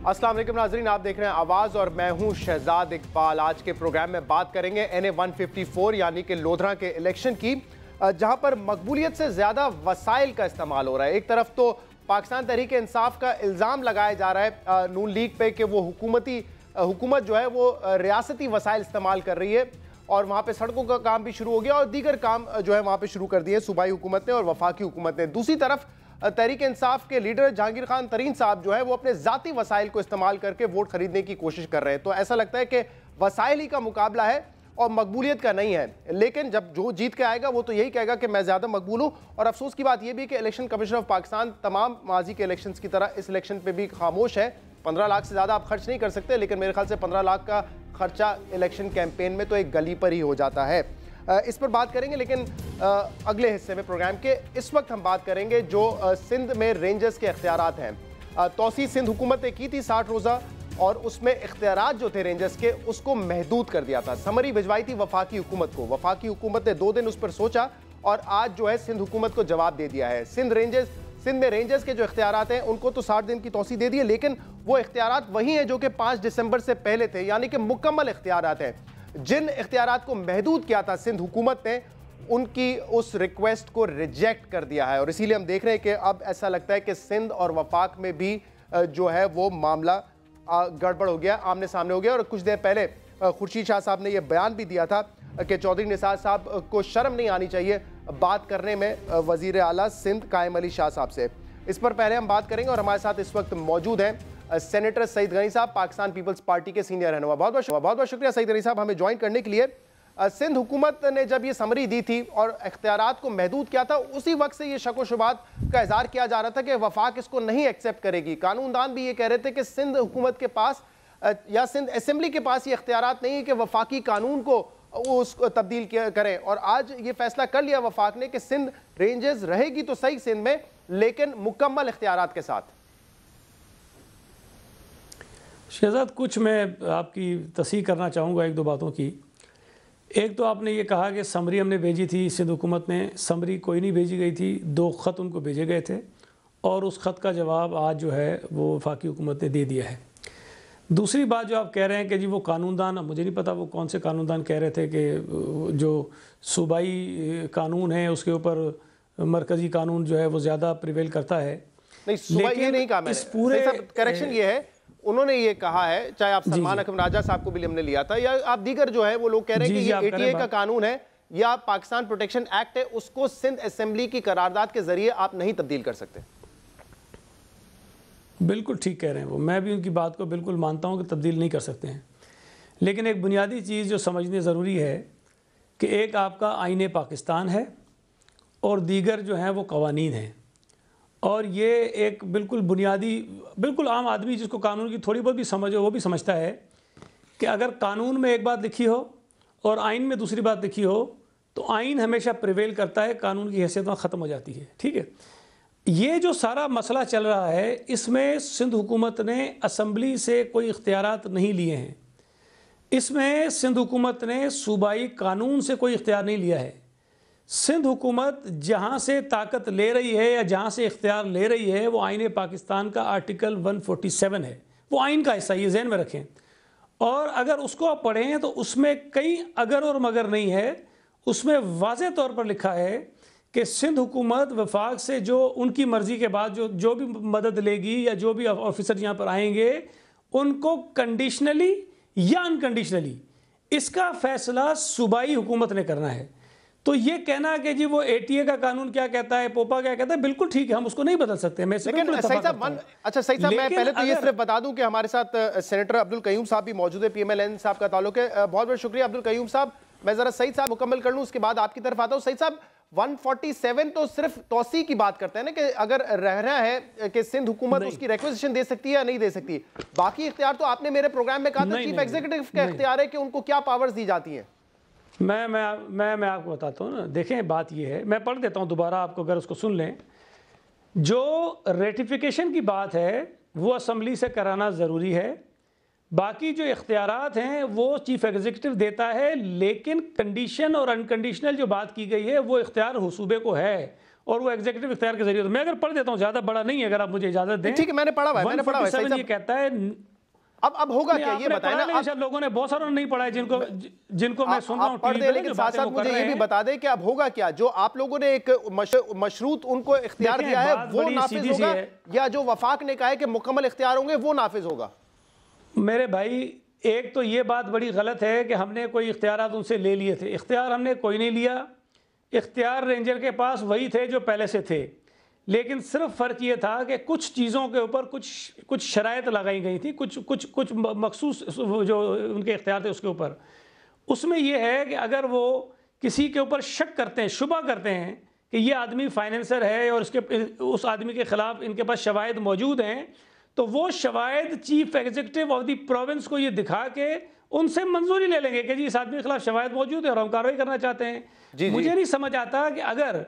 अस्सलाम वालेकुम नाज़रीन, आप देख रहे हैं आवाज़ और मैं हूं शहजाद इकबाल। आज के प्रोग्राम में बात करेंगे NA 154 यानी कि लोधरा के इलेक्शन की, जहां पर मकबूलियत से ज़्यादा वसाइल का इस्तेमाल हो रहा है। एक तरफ तो पाकिस्तान तहरीक इंसाफ का इल्ज़ाम लगाया जा रहा है नून लीग पे कि वो हुकूमत जो है वो रियासती वसाइल इस्तेमाल कर रही है और वहाँ पे सड़कों का काम भी शुरू हो गया और दीगर काम जो है वहाँ पे शुरू कर दिए सूबाई हुकूमत ने और वफाकी हुकूमत ने। दूसरी तरफ तहरीक इंसाफ के लीडर जहांगीर खान तरीन साहब जो है वो अपने ज़ाती वसाइल को इस्तेमाल करके वोट खरीदने की कोशिश कर रहे हैं। तो ऐसा लगता है कि वसाइल ही का मुकाबला है और मकबूलियत का नहीं है। लेकिन जब जो जीत के आएगा वो तो यही कहेगा कि मैं ज़्यादा मकबूल हूँ। और अफसोस की बात यह भी कि इलेक्शन कमीशन ऑफ पाकिस्तान तमाम माजी के इलेक्शन की तरह इस इलेक्शन पर भी खामोश है। 15 लाख से ज़्यादा आप खर्च नहीं कर सकते, लेकिन मेरे ख्याल से 15 लाख का खर्चा इलेक्शन कैंपेन में तो एक गली पर ही हो जाता है। इस पर बात करेंगे, लेकिन अगले हिस्से में प्रोग्राम के। इस वक्त हम बात करेंगे जो सिंध में रेंजर्स के इख्तियारात हैं। तौसी सिंध हुकूमत ने की थी 60 रोज़ा और उसमें इख्तियारात जो थे रेंजर्स के उसको महदूद कर दिया था। समरी भिजवाई थी वफाकी हुकूमत को। वफाकी हुकूमत ने 2 दिन उस पर सोचा और आज जो है सिंध हुकूमत को जवाब दे दिया है। सिंध में रेंजर्स के जो इख्तियारात हैं उनको तो 60 दिन की तौसी दे दी है, लेकिन वो इख्तियारात वही हैं जो कि 5 दिसंबर से पहले थे, यानी कि मुकम्मल इख्तियारात हैं। जिन इख्तियारात को महदूद किया था सिंध हुकूमत ने, उनकी उस रिक्वेस्ट को रिजेक्ट कर दिया है। और इसीलिए हम देख रहे हैं कि अब ऐसा लगता है कि सिंध और वफाक में भी जो है वो मामला गड़बड़ हो गया, आमने सामने हो गया। और कुछ देर पहले खुर्शीद शाह साहब ने यह बयान भी दिया था कि चौधरी निसार साहब को शर्म नहीं आनी चाहिए बात करने में वज़ीर आला सिंध कायम अली शाह साहब से। इस पर पहले हम बात करेंगे और हमारे साथ इस वक्त मौजूद हैं सेनेटर सईद गनी साहब, पाकिस्तान पीपल्स पार्टी के सीनियर रहनुमा। बहुत बहुत शुक्रिया सईद गनी साहब हमें ज्वाइन करने के लिए। सिंध हुकूमत ने जब ये समरी दी थी और इख्तियारात को महदूद किया था, उसी वक्त से ये शक व शुबात का इज़हार किया जा रहा था कि वफाक इसको नहीं एक्सेप्ट करेगी। कानूनदान भी ये कह रहे थे कि सिंध हुकूमत के पास या सिंध असेंबली के पास ये इख्तियारात नहीं है कि वफाकी कानून को उसको तब्दील करें। और आज ये फैसला कर लिया वफाक ने कि सिंध रेंजर्स रहेगी तो सही सिंध में, लेकिन मुकम्मल इख्तियारात के साथ। शहजाद, कुछ मैं आपकी तस्हीह करना चाहूँगा 1-2 बातों की। एक तो आपने ये कहा कि समरी हमने भेजी थी, सिंध हुकूमत ने समरी कोई नहीं भेजी गई थी, 2 ख़त उनको भेजे गए थे और उस ख़त का जवाब आज जो है वो वफाकी हुकूमत ने दे दिया है। दूसरी बात जो आप कह रहे हैं कि जी वो कानूनदान, मुझे नहीं पता वो कौन से कानूनदान कह रहे थे कि जो सूबाई कानून है उसके ऊपर मरकज़ी कानून जो है वो ज़्यादा प्रिवेल करता है। नहीं, सूबाई ये नहीं कहा मैंने, इस पूरे करेक्शन ये है, उन्होंने ये कहा है, चाहे आप सलमान अकरम राजा साहब को भी हमने लिया था या आप दीगर जो है वो लोग कह रहे हैं कि ये ATA का कानून है या पाकिस्तान प्रोटेक्शन एक्ट है, उसको सिंध असेंबली की करारदाद के जरिए आप नहीं तब्दील कर सकते। बिल्कुल ठीक कह रहे हैं वो, मैं भी उनकी बात को बिल्कुल मानता हूं कि तब्दील नहीं कर सकते हैं। लेकिन एक बुनियादी चीज़ जो समझनी ज़रूरी है कि एक आपका आईने पाकिस्तान है और दीगर जो हैं वो कवानीन हैं। और ये एक बिल्कुल बुनियादी, बिल्कुल आम आदमी जिसको कानून की थोड़ी बहुत भी समझ हो वो भी समझता है कि अगर कानून में एक बात लिखी हो और आइन में दूसरी बात लिखी हो तो आइन हमेशा प्रिवेल करता है, कानून की हैसियत वहाँ ख़त्म हो जाती है। ठीक है, ये जो सारा मसला चल रहा है इसमें सिंध हुकूमत ने असम्बली से कोई इख्तियारात नहीं लिए हैं। इसमें सिंध हुकूमत ने सूबाई कानून से कोई इख्तियार नहीं लिया है। सिंध हुकूमत जहाँ से ताकत ले रही है या जहाँ से इख्तियार ले रही है वो आईन पाकिस्तान का आर्टिकल 147 है, वो आइन का हिस्सा, ये ज़हन में रखें। और अगर उसको आप पढ़ें तो उसमें कई अगर और मगर नहीं है, उसमें वाज़ेह तौर पर लिखा है कि सिंध हुकूमत वफाक से जो उनकी मर्ज़ी के बाद जो भी मदद लेगी या जो भी ऑफिसर यहाँ पर आएंगे उनको कंडीशनली या अनकंडीशनली इसका फ़ैसला सूबाई हुकूमत ने करना है। तो ये कहना कि जी वो ATA का कानून क्या कहता है, पोपा क्या कहता है, बिल्कुल ठीक है, हम उसको नहीं बदल सकते। मैं लेकिन सही साहब, अच्छा सही साहब, मैं पहले तो ये सिर्फ बता दूं कि हमारे साथ सेनेटर अब्दुल कयूम साहब भी मौजूद है, PMLN साहब का ताल्लुक है। बहुत बहुत शुक्रिया अब्दुल कयूम साहब। मैं ज़रा सईद साहब मुकम्मल कर लूँ, उसके बाद आपकी तरफ आता हूँ। सईद साहब, 147 तो सिर्फ तौसी की बात करते हैं ना कि अगर रहना है कि सिंध हुकूमत उसकी रिक्वेजिशन दे सकती है या नहीं दे सकती। बाकी इख्तियार तो आपने मेरे प्रोग्राम में कहा था चीफ एग्जीक्यूटिव का इख्तियार है कि उनको क्या पावर्स दी जाती हैं। मैं आपको बताता हूँ ना, देखें बात ये है, मैं पढ़ देता हूँ दोबारा आपको, अगर उसको सुन लें। जो रेटिफिकेशन की बात है वो असम्बली से कराना ज़रूरी है, बाकी जो इख्तियारात हैं वो चीफ़ एग्जीक्यूटिव देता है, लेकिन कंडीशन और अनकंडीशनल जो बात की गई है वो इख्तियार सूबे को है। और वो एग्जीक्यूटिव इख्तियार के जरिए। मैं अगर पढ़ देता हूँ, ज्यादा बड़ा नहीं है, अगर आप मुझे इजाजत दें। ठीक है, मैंने पढ़ा हुआ है, मैंने पढ़ा हुआ है। ये कहता है, अब होगा क्या ये बताएं ना। आप लोगों ने, बहुत सारों ने नहीं पढ़ा है, जिनको मैं सुन रहा हूं टीवी पे, लेकिन साथ साथ मुझे ये भी बता दें कि अब होगा क्या, जो आप लोगों ने एक मशरूत उनको इख्तियार दिया है वो नाफिज होगा, या जो वफाक ने कहा है कि मुकम्मल इख्तियार होंगे वो नाफिज होगा? मेरे भाई, एक तो ये बात बड़ी गलत है कि हमने कोई इख्तियारात उनसे ले लिए थे। इख्तियार हमने कोई नहीं लिया, इख्तियार रेंजर के पास वही थे जो पहले से थे, लेकिन सिर्फ फ़र्क ये था कि कुछ चीज़ों के ऊपर कुछ शराइत लगाई गई थी, कुछ मखसूस जो उनके इख्तियार थे उसके ऊपर। उसमें यह है कि अगर वो किसी के ऊपर शक करते हैं, शुबा करते हैं कि ये आदमी फाइनेंसर है और उस आदमी के ख़िलाफ़ इनके पास शवाहिद मौजूद हैं, तो वो शवाहिद chief executive of the province को ये दिखा के उनसे मंजूरी ले लेंगे कि जी इस आदमी के खिलाफ शवाहिद मौजूद है और हम कार्रवाई करना चाहते हैं। मुझे नहीं समझ आता कि अगर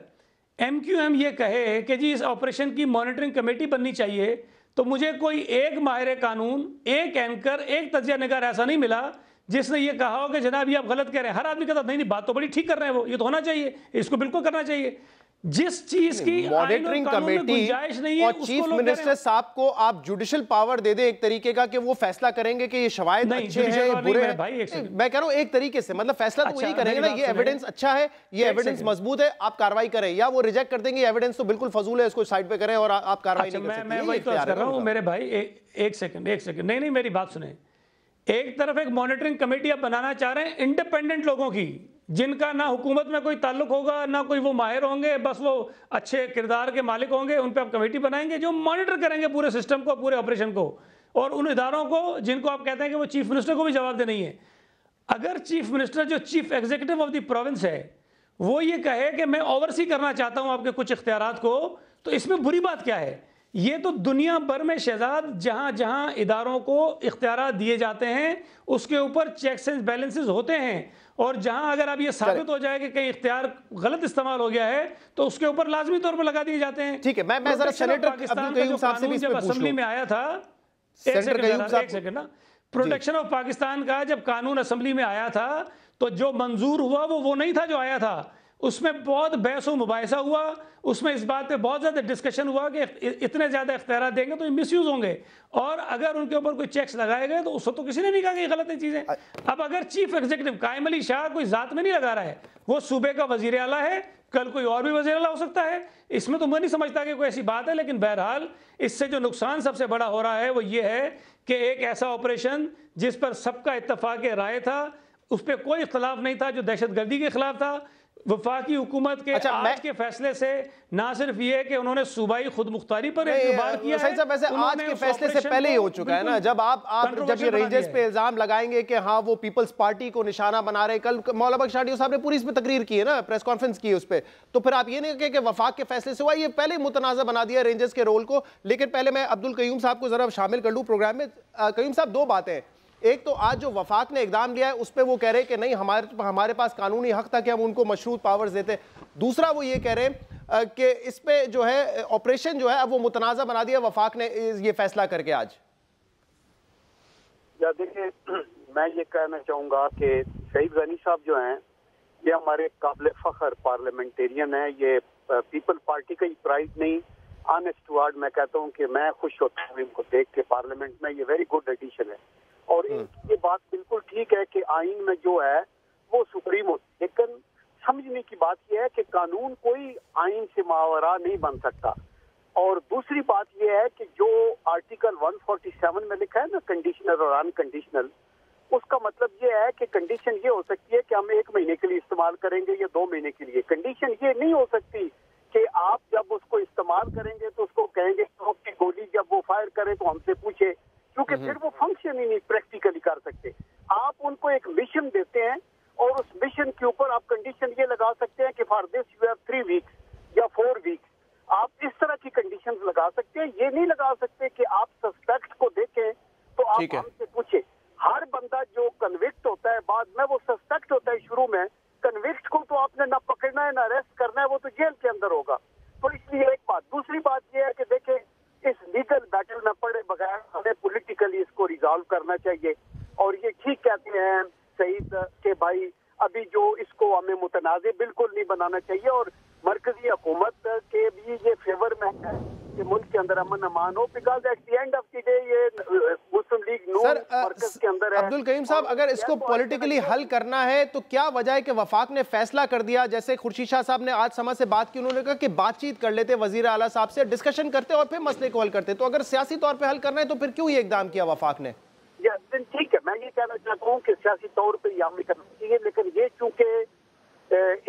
MQM ये कहे कि जी इस ऑपरेशन की मॉनिटरिंग कमेटी बननी चाहिए, तो मुझे कोई एक माहिर कानून, एक एंकर, एक तजिया निगार ऐसा नहीं मिला जिसने ये कहा हो कि जनाब ये आप गलत कह रहे हैं। हर आदमी कहता नहीं बात तो बड़ी ठीक कर रहे हैं वो, ये तो होना चाहिए, इसको बिल्कुल करना चाहिए। जिस चीज की मॉनिटरिंग कमेटी और चीफ मिनिस्टर साहब को आप जुडिशियल पावर दे दे एक तरीके का कि वो फैसला करेंगे कि ये शवाहिद अच्छे हैं बुरे हैं। मैं कह रहा हूं एक तरीके से, मतलब फैसला तो वही करेंगे ना, ये एविडेंस अच्छा है, ये एविडेंस मजबूत है, आप कार्रवाई करें, या वो रिजेक्ट कर देंगे एविडेंस तो बिल्कुल फजूल है, इसको साइड पे करें और आप कार्रवाई नहीं कर सकते। मैं वही कर रहा हूं मेरे भाई, एक सेकंड, नहीं मेरी बात सुने। एक तरफ एक मॉनिटरिंग कमेटी आप बनाना चाह रहे हैं इंडिपेंडेंट लोगों की, जिनका ना हुकूमत में कोई ताल्लुक होगा, ना कोई वो माहिर होंगे, बस वो अच्छे किरदार के मालिक होंगे, उन पे आप कमेटी बनाएंगे जो मॉनिटर करेंगे पूरे सिस्टम को, पूरे ऑपरेशन को, और उन इदारों को जिनको आप कहते हैं कि वो चीफ मिनिस्टर को भी जवाब देना ही है। अगर चीफ मिनिस्टर जो chief executive of the province है वो ये कहे कि मैं ओवरसी करना चाहता हूं आपके कुछ इख्तियारात को, तो इसमें बुरी बात क्या है? ये तो दुनिया भर में शहजाद जहां जहां इदारों को इख्तियारात दिए जाते हैं उसके ऊपर चेक्स एंड बैलेंसेस होते हैं, और जहां अगर अब ये साबित हो जाए कि कहीं इख्तियार गलत इस्तेमाल हो गया है तो उसके ऊपर लाजमी तौर पर लगा दिए जाते हैं। ठीक है, मैं जरा सेनेटर अब्दुल कयूम साहब से भी जब असेंबली में आया था, एक सेकंड ना, प्रोटेक्शन ऑफ पाकिस्तान का जब कानून असेंबली में आया था तो जो मंजूर हुआ वो नहीं था जो आया था, उसमें बहुत बहस व मुबाहिसा हुआ, उसमें इस बात पे बहुत ज़्यादा डिस्कशन हुआ कि इतने ज़्यादा इख्तियार देंगे तो ये मिसयूज़ होंगे, और अगर उनके ऊपर कोई चेक्स लगाए गए तो उसको तो किसी ने नहीं कहा कि गलत है चीज़ें। अब अगर चीफ एग्जीक्यूटिव कायम अली शाह कोई ज़ात में नहीं लगा रहा है, वो सूबे का वज़ीर आला है, कल कोई और भी वज़ीर आला हो सकता है, इसमें तो मैं नहीं समझता कि कोई ऐसी बात है। लेकिन बहरहाल इससे जो नुकसान सबसे बड़ा हो रहा है वो ये है कि एक ऐसा ऑपरेशन जिस पर सबका इत्तफाक राय था, उस पर कोई इख्तलाफ नहीं था, जो दहशतगर्दी के खिलाफ था, वफाकी हुकूमत के आज के फैसले से ना सिर्फ ये कि उन्होंने सूबाई खुद मुख्तारी पर एतबार किया है, वैसे आज के फैसले से पहले ही हो चुका है ना, जब जब ये रेंजर्स पे इल्जाम लगाएंगे कि हाँ वो पीपल्स पार्टी को निशाना बना रहे, कल मौलाना बख्श आडियो साहब ने पूरी इस पे तकरीर की है ना, प्रेस कॉन्फ्रेंस की उस पे, तो फिर आप ये नहीं कहें कि वफाक के फैसले से हुआ, ये पहले ही मुतनाज़ा बना दिया रेंजर्स के रोल को। लेकिन पहले मैं अब्दुल कयूम साहब को जरा शामिल कर लूँ प्रोग्राम में। कयूम साहब, दो बातें, एक तो आज जो वफाक ने इकदाम लिया है उस पर वो कह रहे हैं कि नहीं हमारे पास कानूनी हक था कि हम उनको मशरूत पावर्स देते। दूसरा वो ये कह रहे हैं कि इस पे जो है ऑपरेशन जो है अब वो मुतनाज़ा बना दिया वफाक ने ये फैसला करके आज। या देखिए, मैं ये कहना चाहूँगा कि शहीद गनी साहब जो हैं ये हमारे काबिल फ़ख्र पार्लियामेंटेरियन है, ये पीपल पार्टी का ही प्राइड नहीं, ऑनेस्ट वर्ड मैं कहता हूँ कि मैं खुश होता हूँ इनको देख के पार्लियामेंट में, ये वेरी गुड एडिशन है। और ये बात बिल्कुल ठीक है कि आइन में जो है वो सुप्रीम होती, लेकिन समझने की बात यह है कि कानून कोई आइन से मावरा नहीं बन सकता। और दूसरी बात यह है कि जो आर्टिकल 147 में लिखा है ना, कंडीशनल और अनकंडीशनल, उसका मतलब ये है कि कंडीशन ये हो सकती है कि हम 1 महीने के लिए इस्तेमाल करेंगे या 2 महीने के लिए। कंडीशन ये नहीं हो सकती कि आप जब उसको इस्तेमाल करेंगे तो उसको कहेंगे कि गोली जब वो फायर करे तो हमसे पूछे, क्योंकि फिर वो फंक्शन ही नहीं प्रैक्टिकली कर सकते। आप उनको एक मिशन देते हैं और उस मिशन के ऊपर आप कंडीशन ये लगा सकते हैं कि for this you have 3 weeks या 4 वीक्स, आप इस तरह की कंडीशंस लगा सकते हैं। ये नहीं लगा सकते कि आप सस्पेक्ट को देखें तो आप हमसे पूछे। हर बंदा जो कन्विक्ट होता है बाद में वो सस्पेक्ट होता है शुरू में, कन्विक्ट को तो आपने ना पकड़ना है ना अरेस्ट करना है, वो तो जेल के अंदर होगा। तो इसलिए एक बात। दूसरी बात यह है कि देखें, इस लीगल बैटल में पड़े बगैर हमें पॉलिटिकली इसको रिजॉल्व करना चाहिए। और ये ठीक कहते हैं सईद के भाई, अभी जो इसको हमें मुतनाज़े बिल्कुल नहीं बनाना चाहिए। और मरकजी हुकूमत के भी ये फेवर में है कि मुल्क के अंदर अमन अमान हो, because at the end of the day ये मुस्लिम लीग नून मरकज के अंदर है। अब्दुल करीम साहब, अगर इसको पॉलिटिकली हल करना है तो क्या वजह है कि वफाक ने फैसला कर दिया, जैसे खुर्शीद शाह साहब ने आज समाज से बात की, उन्होंने कहा कि बातचीत कर लेते वजीर आला साहब से, डिस्कशन करते और फिर मसले को हल करते। तो अगर सियासी तौर पर हल करना है तो फिर क्यों ये इकदाम किया वफाक ने? ठीक है, मैं ये कहना चाहता हूँ कि सियासी तौर पर यह अमल करना चाहिए, लेकिन ये चूंकि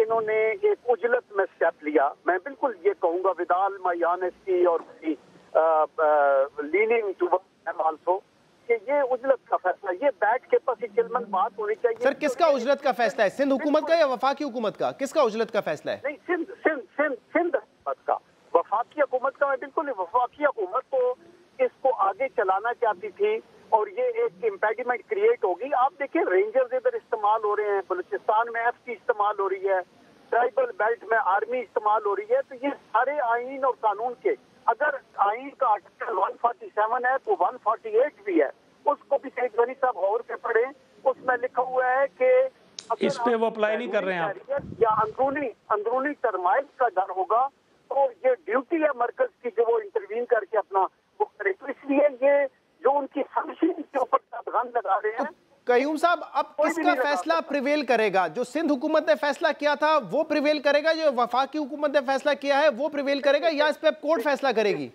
इन्होंने एक उजलत में स्टेप लिया, मैं बिल्कुल ये कहूंगा विद ऑल माय ऑनेस्टी और लीनिंग टुवर्ड्स आल्सो कि ये उजलत का फैसला, ये बैठ के पास एक चिलमन बात होनी चाहिए। सर, किसका उजलत का फैसला है? सिंध हुकूमत का या वफाकी हुकूमत का? किसका उजलत का फैसला है? नहीं, सिंध हुकूमत का। वफाकी हुकूमत का मैं बिल्कुल, वफाकी हुकूमत तो इसको आगे चलाना चाहती थी और ये एक इम्पेडिमेंट क्रिएट होगी। आप देखिए रेंजर्स इधर इस्तेमाल हो रहे हैं, बलूचिस्तान में एफ की इस्तेमाल हो रही है, ट्राइबल बेल्ट में आर्मी इस्तेमाल हो रही है। तो ये सारे आइन और कानून के, अगर आइन का आर्टिकल 147 है तो 148 भी है, उसको भी सईद गनी साहब गौर से पढ़े। उसमें लिखा हुआ है कि इस पे वो अप्लाई नहीं कर रहे हैं आप, या अंदरूनी टर्माइल का डर होगा तो ये ड्यूटी है मरकज की जो वो इंटरवीन करके अपना वो करे। तो इसलिए ये जो उनकी फंक्शन के ऊपर दबाव लगा रहे हैं। कयूम साहब, अब किसका फैसला प्रिवेल करेगा? जो सिंध हुकूमत ने फैसला किया था वो प्रिवेल करेगा, जो वफाकी हुकूमत ने फैसला किया है वो प्रिवेल करेगा, या इस पे कोर्ट फैसला करेगी?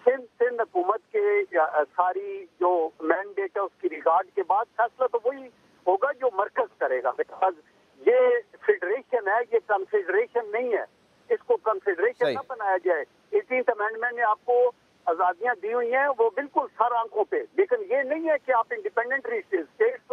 सिंध हुकूमत के सारी जो मैंडेट है उसकी रिगार्ड के बाद फैसला तो वही होगा जो मरकज करेगा, बिकॉज ये फेडरेशन है, ये कॉन्फेडरेशन नहीं है। इसको कॉन्फेडरेशन ना बनाया जाए। 18th अमेंडमेंट ने आपको आजादियां दी हुई हैं, वो बिल्कुल सर आंखों पे, लेकिन ये नहीं है कि आप इंडिपेंडेंट स्टेट।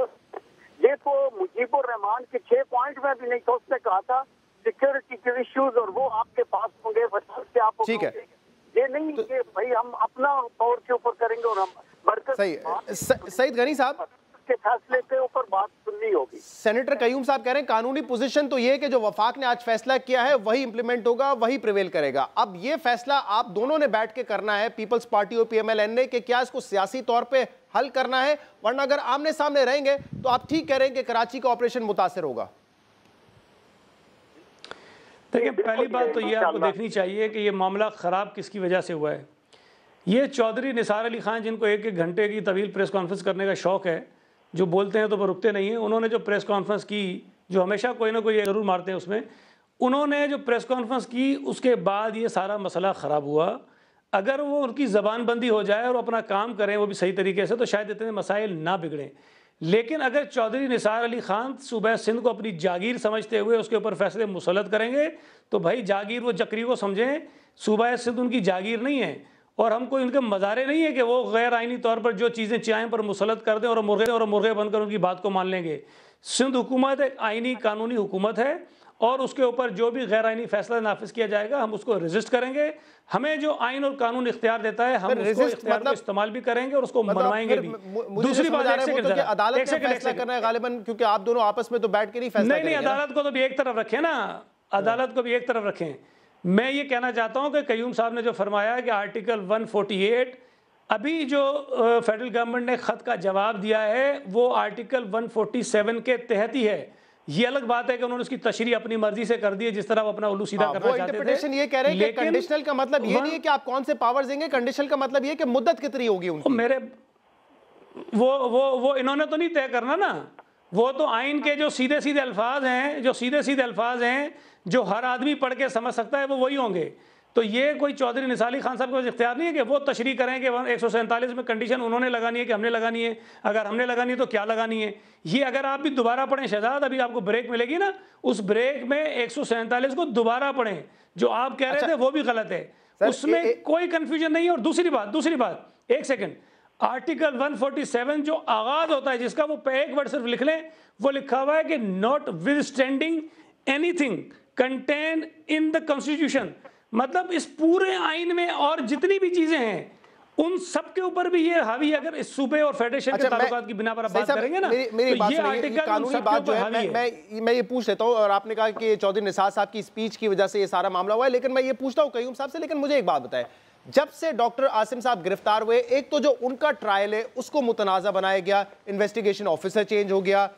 ये तो मुजीबुर रहमान के 6 पॉइंट में भी नहीं था। उसने कहा था सिक्योरिटी के इश्यूज और वो आपके पास होंगे, वजह से आप ठीक है। ये नहीं कि भाई हम अपना तौर के ऊपर करेंगे और हम मरकज। सही। सईद गनी साहब के फैसले के ऊपर बात सुननी होगी। सेनेटर कयूम साहब कह रहे हैं कानूनी पोजीशन तो ये है कि जो वफाक ने आज फैसला किया है वही इंप्लीमेंट होगा, वही प्रिवेल करेगा। अब ये फैसला आप दोनों ने बैठ के करना है, पीपल्स पार्टी और पीएमएल ने, कि क्या इसको सियासी तौर पे हल करना है, वरना अगर आमने सामने रहेंगे तो आप ठीक कह रहे हैं कि कराची का ऑपरेशन मुतासिर होगा। देखिए, पहली बात तो ये आपको देखनी चाहिए कि ये मामला ख़राब किसकी वजह से हुआ है। ये चौधरी निसार अली खान, जिनको एक एक घंटे की तवील प्रेस कॉन्फ्रेंस करने का शौक़ है, जो बोलते हैं तो वो रुकते नहीं हैं, उन्होंने जो प्रेस कॉन्फ्रेंस की, जो हमेशा कोई ना कोई ज़रूर मारते हैं उसमें, उन्होंने जो प्रेस कॉन्फ्रेंस की उसके बाद ये सारा मसला ख़राब हुआ। अगर वो उनकी ज़बानबंदी हो जाए और अपना काम करें वो भी सही तरीके से, तो शायद इतने मसाइल ना बिगड़ें। लेकिन अगर चौधरी निसार अली खान सूबा सिंध को अपनी जागीर समझते हुए उसके ऊपर फैसले मुसल्लत करेंगे, तो भाई जागीर वो जकरी को समझें, सूबा सिंध उनकी जागीर नहीं है। और हम कोई उनके मज़ारे नहीं है कि वो गैर आइनी तौर पर जो चीज़ें चाहें पर मुसल्लत कर दें और मुर्गे बनकर उनकी बात को मान लेंगे। सिंध हुकूमत एक आइनी कानूनी हुकूमत है और उसके ऊपर जो भी गैर आइनी फैसला नाफिज किया जाएगा हम उसको रजिस्ट करेंगे। हमें जो आइन और कानून इख्तियार देता है हम उसको इख्तियार को इस्तेमाल भी करेंगे और उसको मनवाएंगे भी। दूसरी बात, अदालत ने फैसला करना है गालिबन, क्योंकि आप दोनों आपस में तो बैठ के नहीं फैसला करेंगे। नहीं, अदालत को तो भी एक तरफ रखें ना, अदालत को भी एक तरफ रखें। मैं ये कहना चाहता हूँ कि कयूम साहब ने जो फरमाया कि आर्टिकल 148, अभी जो फेडरल गवर्नमेंट ने ख़त का जवाब दिया है वो आर्टिकल 147 के तहत ही है। ये अलग बात है कि उन्होंने उसकी तशरीह अपनी मर्जी से कर दी है, जिस तरह वो अपना उल्लू सीधा करना चाहते थे। ये कह रहे हैं कि कंडीशनल का मतलब ये नहीं है कि आप कौन से पावर्स देंगे, कंडीशनल का मतलब ये है कि मुद्दत कितनी होगी उनकी। मेरे वो इन्होंने तो नहीं तय करना ना, वो तो आइन के जो सीधे सीधे अल्फाज हैं जो हर आदमी पढ़ के समझ सकता है वो वही होंगे। तो ये कोई चौधरी निसार अली खान साहब का इख्तियार नहीं है कि वो तशरीह करें कि 147 में कंडीशन उन्होंने लगानी है कि हमने लगानी है। अगर हमने लगानी है तो क्या लगानी है, ये अगर आप भी दोबारा पढ़ें शहजाद, अभी आपको ब्रेक मिलेगी ना, उस ब्रेक में 147 को दोबारा पढ़ें। जो आप कह रहे थे वो भी गलत है, उसमें कोई कन्फ्यूजन नहीं है। और दूसरी बात, एक सेकेंड, आर्टिकल 147 जो आगाज होता है जिसका, वो पे एक वर्ड सिर्फ लिख लें, वो लिखा हुआ है कि not with standing anything contain in the constitution. मतलब इस पूरे आइन में और जितनी भी चीजें हैं उन सब के ऊपर भी ये हावी, अगर इस सूबे और फेडरेशन के ताल्लुकात की बिना पर बात करेंगे ना, मेरी बात ये आर्टिकल कानूनी बात जो है मैं ये पूछ लेता हूँ। और आपने कहा कि चौधरी निसार साहब की स्पीच की वजह से ये सारा मामला हुआ है, लेकिन मैं ये पूछता हूँ कयूम साहब से, लेकिन मुझे एक बात बताएं, जब से डॉक्टर आसिम साहब गिरफ्तार हुए, एक तो जो उनका ट्रायल है उसको मुतनाज़ा बनाया गया, इन्वेस्टिगेशन ऑफिसर चेंज हो गया,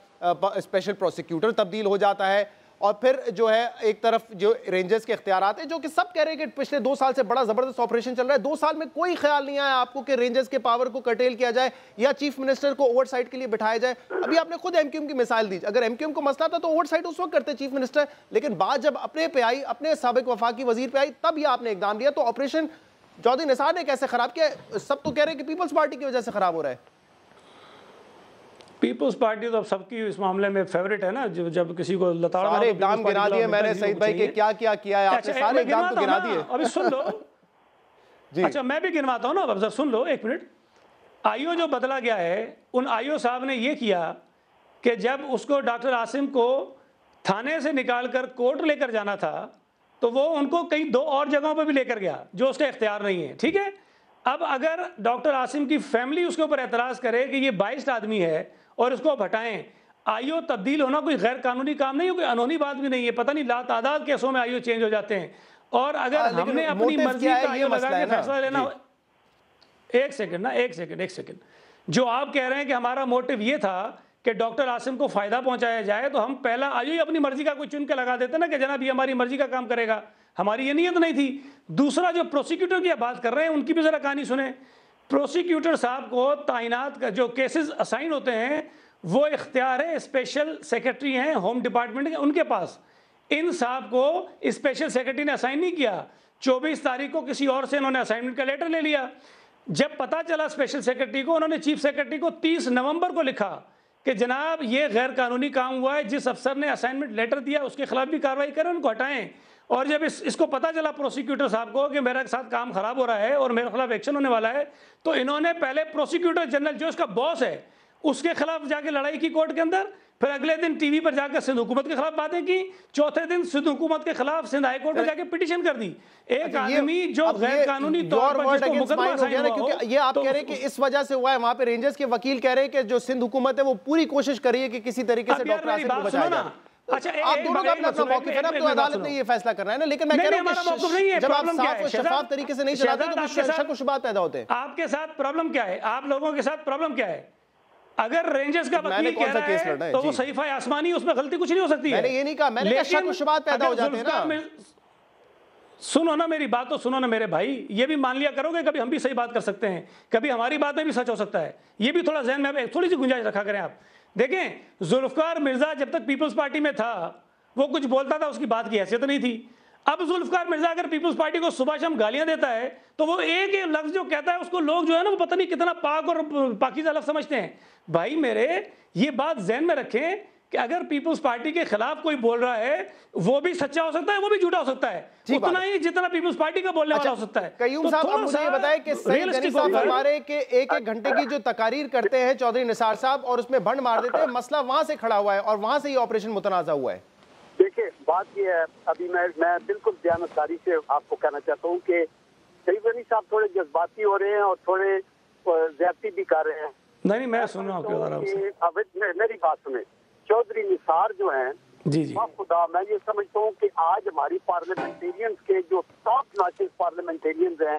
स्पेशल प्रोसिक्यूटर तब्दील हो जाता है, और फिर जो है एक तरफ जो रेंजर्स के इख्तियारात हैं, जो कि सब कह रहे हैं कि पिछले 2 साल से बड़ा जबरदस्त ऑपरेशन चल रहा है। 2 साल में कोई ख्याल नहीं आया आपको कि रेंजर्स के पावर को कर्टेल किया जाए या चीफ मिनिस्टर को ओवरसाइट के लिए बिठाया जाए? अभी आपने खुद एमक्यूएम की मिसाल दी, अगर एमक्यूएम को मसला था तो ओवरसाइट उस वक्त करते चीफ मिनिस्टर, लेकिन बात जब अपने पे आई, अपने साबिक वफाकी वजीर पे आई, तब यह आपने इकदाम लिया। तो ऑपरेशन चौधरी निसार ने कैसे खराब किया? सब तो कह रहे हैं कि पीपल्स पार्टी की वजह से खराब हो रहा है। पीपल्स पार्टी तो अब सबकी इस मामले में फेवरेट है ना, जब किसी को लताड़ सारे इकदाम गिना दिए मैंने सईद भाई के, क्या क्या किया है आपने, सारे इकदाम तो गिना दिए। अभी सुन लो जी। अच्छा मैं भी गिनवाता हूँ ना, अब सुन लो 1 मिनट। आईओ जो बदला गया है, उन आईओ साहब ने ये किया कि जब उसको डॉक्टर आसिम को थाने से निकालकर कोर्ट लेकर जाना था तो वो उनको कहीं 2 और जगहों पर भी लेकर गया जो उसका इख्तियार नहीं है, ठीक है। अब अगर डॉक्टर आसिम की फैमिली उसके ऊपर एतराज़ करे कि ये 22 आदमी है और इसको अब हटाएं, आईओ तब्दील होना कोई गैर कानूनी काम नहीं है, कोई अनहोनी बात भी नहीं है। पता नहीं लातादाद केसों में आईओ चेंज हो जाते हैं। और अगर हमने अपनी मर्जी का आईओ लगा के फैसला लेना, एक सेकंड, जो आप कह रहे हैं कि हमारा मोटिव ये था कि डॉक्टर आसिम को फायदा पहुंचाया जाए, तो हम पहला आईओ ही अपनी मर्जी का कोई चुन के लगा देते ना कि जनाब ये हमारी मर्जी का काम करेगा, हमारी ये नीयत नहीं थी। दूसरा, जो प्रोसिक्यूटर की बात कर रहे हैं उनकी भी जरा कहानी सुने। प्रोसिक्यूटर साहब को ताइनात का जो केसेस असाइन होते हैं वो इख्तियार है स्पेशल सेक्रेटरी हैं होम डिपार्टमेंट के, उनके पास। इन साहब को स्पेशल सेक्रेटरी ने असाइन नहीं किया। 24 तारीख को किसी और से इन्होंने असाइनमेंट का लेटर ले लिया। जब पता चला स्पेशल सेक्रेटरी को, उन्होंने चीफ सेक्रेटरी को 30 नवंबर को लिखा कि जनाब ये गैर कानूनी काम हुआ है, जिस अफसर ने असाइनमेंट लेटर दिया उसके खिलाफ भी कार्रवाई करें, उनको हटाएं। और जब इसको पता चला प्रोसिक्यूटर साहब को कि मेरे साथ काम खराब हो रहा है और मेरे खिलाफ एक्शन होने वाला है, तो इन्होंने पहले प्रोसिक्यूटर जनरल जो इसका बॉस है उसके खिलाफ जाके लड़ाई की कोर्ट के अंदर, फिर अगले दिन टीवी पर जाकर सिंध हुकूमत के खिलाफ बातें की, चौथे दिन सिंध हुकूमत के खिलाफ सिंध हाई कोर्ट में जाके पिटीशन कर दी। एक आदमी जो गैर कानूनी तौर पर जिसको मुकदमा असाइन हुआ, क्योंकि ये आप कह रहे हैं कि इस वजह से हुआ है, वहां पे रेंजर्स के वकील कह रहे हैं कि जो सिंध हुकूमत है वो पूरी कोशिश कर रही है कि किसी तरीके से डॉक्टर आसिम को बचाया जाए। अच्छा, आप दोनों का अपना मौक़िफ़ है ना, तो अदालत ने ये फैसला करना है ना, लेकिन मैं कह रहा हूं कि जब आप साफ और शफाफ तरीके से नहीं चलाते तो कुछ शक और शुबहात पैदा होते हैं। आपके साथ प्रॉब्लम क्या है? आप लोगों के साथ प्रॉब्लम क्या है? अगर रेंजर्स का वकील कह रहा है तो वो सहीफा आसमानी, उसमें गलती कुछ नहीं हो सकती है। मैंने ये नहीं कहा, मैंने कहा शक और शुबहात पैदा हो जाते हैं ना। सुनो ना मेरी बात, तो सुनो ना मेरे भाई, ये भी मान लिया करोगे कभी हम भी सही बात कर सकते हैं, कभी हमारी बात में भी सच हो सकता है, ये भी थोड़ा ज़हन में थोड़ी सी गुंजाइश रखा करें आप। देखें, जुल्फकार मिर्जा जब तक पीपल्स पार्टी में था वो कुछ बोलता था, उसकी बात की हैसियत नहीं थी। अब जुल्फकार मिर्जा अगर पीपल्स पार्टी को सुबह शाम गालियां देता है तो वो एक लफ्ज जो कहता है उसको लोग जो है ना वो पता नहीं कितना पाक और पाकीज़ा लफ्ज समझते हैं। भाई मेरे, ये बात ज़हन में रखें कि अगर पीपल्स पार्टी के खिलाफ कोई बोल रहा है वो भी सच्चा हो सकता है, वो भी झूठा हो सकता है, उतना ही जितना पीपल्स पार्टी का बोलने वाला हो सकता है। कयूम साहब, आप मुझे ये बताएं कि सईद गनी साहब हमारे के एक घंटे की जो तकारीर करते हैं चौधरी निसार साहब और उसमें भंड मार देते हैं, मसला वहां से खड़ा हुआ है और वहां से ये ऑपरेशन मुतनाज़ा हुआ है। देखिए, बात ये है, अभी मैं बिल्कुल दयानतदारी से आपको कहना चाहता हूँ कि सईद गनी साहब थोड़े जज्बाती हो रहे हैं और थोड़े ज्यादती भी कर रहे हैं। नहीं, मैं सुन रहा हूँ, मेरी बात सुने। चौधरी निसार जो हैं, जी, खुदा, मैं ये समझता हूँ कि आज हमारी पार्लियामेंटेरियंस के जो टॉप नॉचेस पार्लियामेंटेरियंस हैं,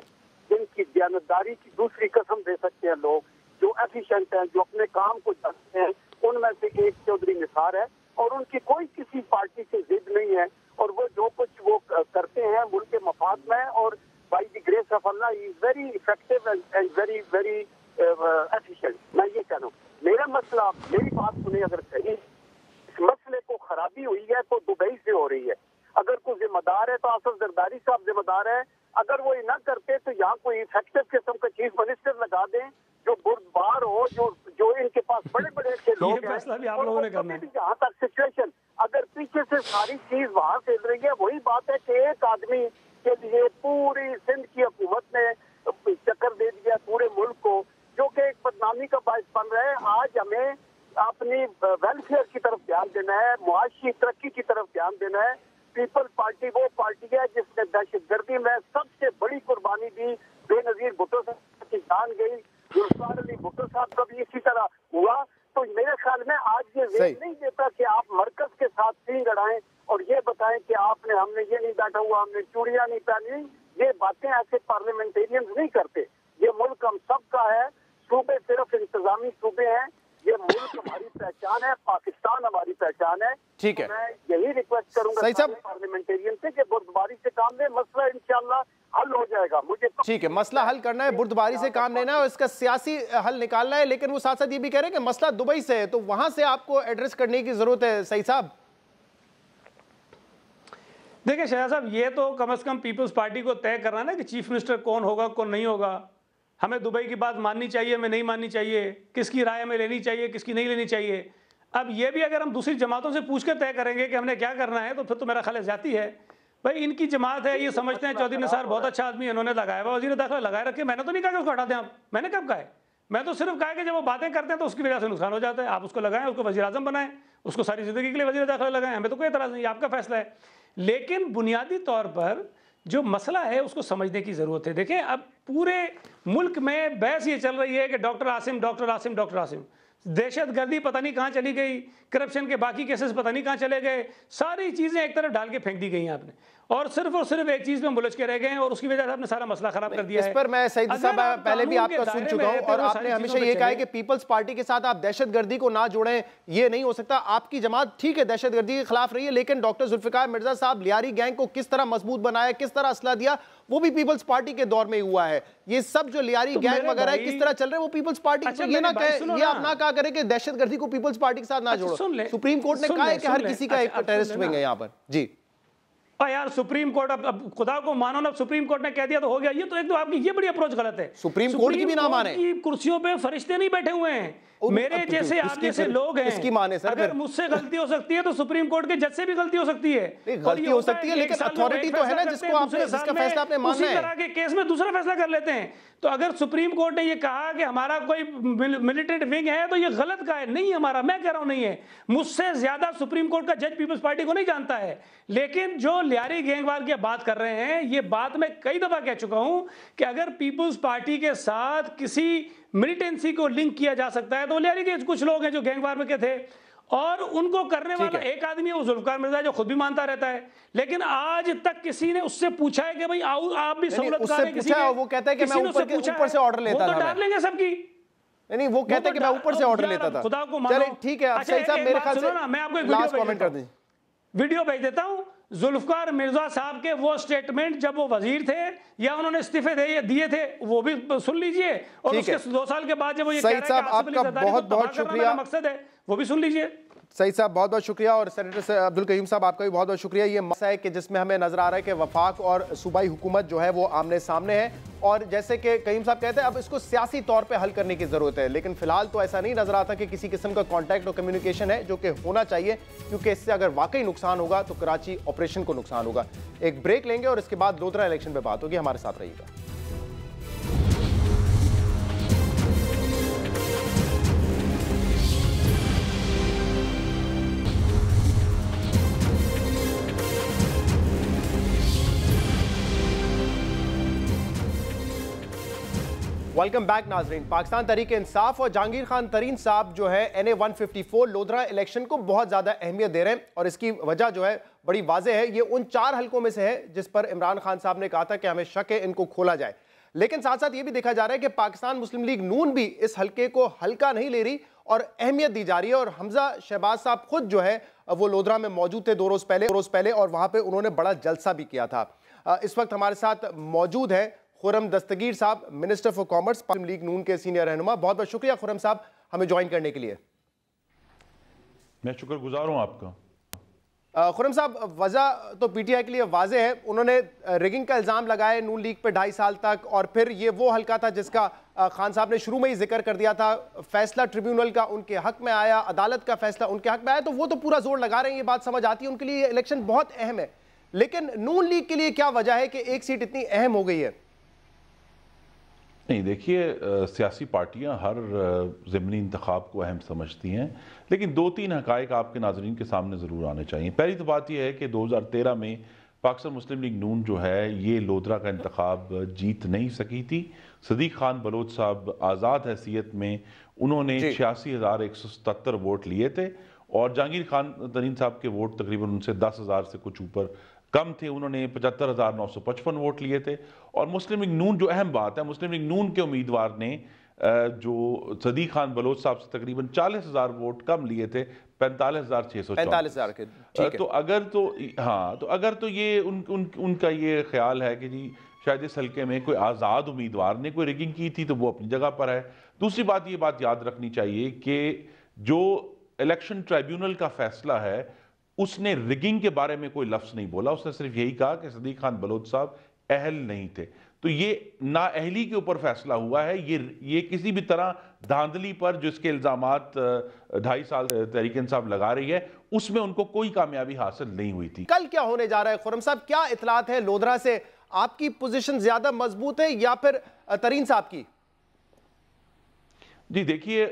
जिनकी दयानतदारी की दूसरी कसम दे सकते हैं लोग, जो एफिशिएंट हैं, जो अपने काम को जानते हैं, उनमें से एक चौधरी निसार है। और उनकी कोई किसी पार्टी से जिद नहीं है और वो जो कुछ वो करते हैं मुल्क के मफाद में, और by the grace of Allah he is very effective and very very efficient. मैं ये कह रहा हूँ, मेरा मसला, मेरी बात सुने, अगर सही इस मसले को खराबी हुई है तो दुबई से हो रही है। अगर कोई जिम्मेदार है तो आसफ जरदारी साहब जिम्मेदार है। अगर वो ये न करते तो यहाँ कोई इफेक्टिव किस्म का चीफ मिनिस्टर लगा दें जो बुर्दबार हो, जो इनके पास बड़े बड़े अच्छे लोग हैं। जहाँ तक सिचुएशन, अगर पीछे से सारी चीज वहाँ से रही है, वही बात है कि एक आदमी के लिए पूरी सिंध की हुकूमत ने चक्कर दे दिया पूरे मुल्क को, जो कि एक बदनामी का बायस बन रहा है। आज हमें अपनी वेलफेयर की तरफ ध्यान देना है, मुआशी तरक्की की तरफ ध्यान देना है। पीपल्स पार्टी वो पार्टी है जिसने दहशतगर्दी में सबसे बड़ी कुर्बानी दी। बेनजीर भुट्टो साहब की जान गई, जुल्फिकार अली भुट्टो साहब का भी इसी तरह हुआ। तो मेरे ख्याल में आज ये वेट नहीं देता कि आप मरकज के साथ सींग लड़ाएं और ये बताएं कि हमने ये नहीं बैठा हुआ, हमने चूड़ियां नहीं पहनी। ये बातें ऐसे पार्लियामेंटेरियंस नहीं करते। ये मुल्क हम सब का है, सूबे सिर्फ इंतजामी सूबे हैं। ये मुल्क हमारी पहचान है, पाकिस्तान हमारी पहचान है। ठीक है, मैं यही रिक्वेस्ट करूंगा सारे पार्लियामेंटेरियन से कि बुर्दबारी से काम लें, मसला इंशाल्लाह हल हो जाएगा। मुझे ठीक है, मसला हल करना है, बुर्दबारी से काम लेना है और इसका सियासी हल निकालना है। लेकिन वो साथ साथ ये भी कह रहे हैं कि मसला दुबई से है, तो वहां से आपको एड्रेस करने की जरूरत है। सही साहब, देखिए शहजाद साहब, ये तो कम से कम पीपल्स पार्टी को तय करना ना कि चीफ मिनिस्टर कौन होगा कौन नहीं होगा। हमें दुबई की बात माननी चाहिए, हमें नहीं माननी चाहिए, किसकी राय हमें लेनी चाहिए, किसकी नहीं लेनी चाहिए। अब ये भी अगर हम दूसरी जमातों से पूछ के तय करेंगे कि हमने क्या करना है, तो फिर तो मेरा ख्याल जाती है। भाई इनकी जमात है, ये समझते हैं चौधरी निसार बहुत अच्छा आदमी है, इन्होंने लगाया हुआ वजीर दाखिला लगाए रखे। मैंने तो नहीं कहा कि उसको हटा दें आप, मैंने कब कहा है? मैं तो सिर्फ कहा कि जब वो बातें करते हैं तो उसकी वजह से नुकसान हो जाता है, आप उसको लगाएं, उसको वजीर आजम बनाएं, उसको सारी जिंदगी के लिए वजीर दाखिला लगाएं, हमें तो कोई एतराज़ नहीं, आपका फैसला है। लेकिन बुनियादी तौर पर जो मसला है उसको समझने की ज़रूरत है। देखें, अब पूरे मुल्क में बहस ये चल रही है कि doctor Asim, doctor Asim, doctor Asim, दहशतगर्दी पता नहीं कहाँ चली गई, करप्शन के बाकी केसेस पता नहीं कहाँ चले गए, सारी चीज़ें एक तरफ डाल के फेंक दी गई हैं आपने, और सिर्फ एक चीज़ में मुलझ के रह गए हैं, और उसकी वजह से आपने सारा मसला खराब कर दिया है। इस पर मैं सईद साहब पहले भी आपका सुन चुका हूं, और आपने हमेशा ये कहा है कि पीपल्स पार्टी के साथ आप दहशतगर्दी को ना जोड़ें, ये नहीं हो सकता। आपकी जमात ठीक है दहशतगर्दी के खिलाफ रही है, लेकिन डॉक्टर जुल्फिकार मिर्जा साहब लियारी गैंग को किस तरह मजबूत बनाया, किस तरह असला दिया, वो भी पीपल्स पार्टी के दौर में हुआ है। ये सब जो लियारी गैंग वगैरह किस तरह चल रहे हैं वो पीपल्स पार्टी, ये ना कहे, ये आप ना कहा करें कि दहशतगर्दी को पीपल्स पार्टी के साथ ना जोड़ो। सुप्रीम कोर्ट ने कहा है कि हर किसी का एक टेररिस्ट विंग है यहाँ पर। जी यार, सुप्रीम कोर्ट, अब खुदा को मानो ना, सुप्रीम कोर्ट ने कह दिया तो हो गया। ये तो एक तो आपकी ये बड़ी अप्रोच गलत है। सुप्रीम कोर्ट की भी ना माने, कुर्सियों पे फरिश्ते नहीं बैठे हुए हैं, मेरे जैसे आप जैसे लोग हैं। इसकी माने सर, अगर मुझसे गलती हो सकती है तो सुप्रीम कोर्ट के जज से भी गलती हो सकती है। गलती हो सकती है, लेकिन अथॉरिटी तो है ना जिसको आपने, जिसका फैसला आपने मानना है। उसी तरह के केस में दूसरा फैसला कर लेते हैं। तो अगर सुप्रीम कोर्ट ने ये कहा कि हमारा कोई मिलिटेंट विंग है, तो ये गलत कहा है। नहीं हमारा, मैं कह रहा हूं नहीं है। मुझसे ज्यादा सुप्रीम कोर्ट का जज पीपल्स पार्टी को नहीं जानता है। लेकिन जो लियारी गैंगवार की बात कर रहे हैं, ये बात मैं कई दफा कह चुका हूं कि अगर पीपल्स पार्टी के साथ किसी मिलिटेंसी को लिंक किया जा सकता है तो लियारी के कुछ लोग हैं जो गैंगवार में के थे, और उनको करने वाला एक आदमी है, वो जुल्फिकार मिर्जा, जो खुद भी मानता रहता है। लेकिन आज तक किसी ने उससे पूछा है कि भाई आओ आप भी सहूलतकार हैं, किसी ने, वो कहता है कि मैं ऊपर से ऑर्डर लेता था। वो तो डाल लेंगे सबकी। नहीं, वो कहता है कि मैं ऊपर से ऑर्डर लेता था। खुदा को मानो। ठीक है, सही साहब मेरे ख्याल से मैं आपको एक वीडियो भेज देता हूं। जुल्फिकार मिर्जा साहब के वो स्टेटमेंट जब वो वजीर थे या उन्होंने इस्तीफे दिए थे, वो भी सुन लीजिए। और उसके 2 साल के बाद जब वो ये कह रहे हैं कि आपका बहुत शुक्रिया, मकसद है, वो भी सुन लीजिए। सईद साहब बहुत बहुत शुक्रिया, और सेनेटर अब्दुल कयूम साहब आपका भी बहुत बहुत शुक्रिया। ये मसला है कि जिसमें हमें नजर आ रहा है कि वफाक और सूबाई हुकूमत जो है वो आमने सामने है, और जैसे कि कयूम साहब कहते हैं अब इसको सियासी तौर पे हल करने की जरूरत है। लेकिन फिलहाल तो ऐसा नहीं नजर आता कि किसी किस्म का कॉन्टैक्ट और कम्युनिकेशन है, जो कि होना चाहिए, क्योंकि इससे अगर वाकई नुकसान होगा तो कराची ऑपरेशन को नुकसान होगा। एक ब्रेक लेंगे और इसके बाद लोधरा इलेक्शन पे बात होगी। हमारे साथ रहिएगा। वेलकम बैक नाजरीन। पाकिस्तान तहरीक इंसाफ और जहांगीर खान तरीन साहब जो है NA 154 लोधरा इलेक्शन को बहुत ज़्यादा अहमियत दे रहे हैं, और इसकी वजह जो है बड़ी वाज़ेह है। ये उन 4 हलकों में से है जिस पर इमरान खान साहब ने कहा था कि हमें शक है इनको खोला जाए। लेकिन साथ साथ ये भी देखा जा रहा है कि पाकिस्तान मुस्लिम लीग नून भी इस हलके को हल्का नहीं ले रही और अहमियत दी जा रही है। और हमजा शहबाज साहब खुद जो है वो लोधरा में मौजूद थे 2 रोज़ पहले, और वहाँ पर उन्होंने बड़ा जलसा भी किया था। इस वक्त हमारे साथ मौजूद है खुर्रम दस्तगीर साहब, minister for commerce, Muslim League Noon के सीनियर रहनुमा। बहुत बहुत शुक्रिया खुर्रम साहब हमें ज्वाइन करने के लिए। मैं शुक्रगुजार हूं आपका। खुर्रम साहब, वजह तो पीटीआई के लिए वाज़ेह है, उन्होंने रिगिंग का इल्ज़ाम लगाए नून लीग पे 2.5 साल तक, और फिर ये वो हल्का था जिसका खान साहब ने शुरू में ही जिक्र कर दिया था। फैसला ट्रिब्यूनल का उनके हक में आया, अदालत का फैसला उनके हक में आया, तो वो तो पूरा जोर लगा रहे हैं, ये बात समझ आती है, उनके लिए ये इलेक्शन बहुत अहम है। लेकिन नून लीग के लिए क्या वजह है कि एक सीट इतनी अहम हो गई है? नहीं, देखिए, सियासी पार्टियां हर ज़िमनी इंतखाब को अहम समझती हैं, लेकिन 2-3 हक़ाइक़ आपके नाज़रीन के सामने ज़रूर आने चाहिए। पहली तो बात यह है कि 2013 में पाकिस्तान मुस्लिम लीग नून जो है ये लोधरा का इंतखाब जीत नहीं सकी थी। सदीक खान बलोच साहब आज़ाद हैसियत में उन्होंने 86,177 वोट लिए थे, और जहांगीर खान तरीन साहब के वोट तकरीबन उनसे 10,000 से कुछ ऊपर कम थे, उन्होंने 75,955 वोट लिए थे। और मुस्लिम लीग नून, जो अहम बात है, मुस्लिम लीग नून के उम्मीदवार ने जो सदीक खान बलोच साहब से तकरीबन 40,000 वोट कम लिए थे, 45,600 के, ठीक है। तो अगर तो ये उनका ये ख्याल है कि जी शायद इस हल्के में कोई आज़ाद उम्मीदवार ने कोई रिगिंग की थी, तो वो अपनी जगह पर है। दूसरी बात, ये बात याद रखनी चाहिए कि जो इलेक्शन ट्राइब्यूनल का फैसला है उसने रिगिंग के बारे में कोई लफ्ज़ नहीं बोला, उसने सिर्फ यही कहा कि सदीक खान बलोच साहब अहल नहीं थे। तो ये नाअहली के ऊपर फैसला हुआ है। ये किसी भी तरह धांधली पर जो इसके इल्जामात 2.5 साल तहरीक इंसाफ लगा रही है, उसमें उनको कोई कामयाबी हासिल नहीं हुई थी। कल क्या होने जा रहा है खुर्रम साहब, क्या इतलात है लोधरा से? आपकी पोजीशन ज्यादा मजबूत है या फिर तरीन साहब की? जी देखिए,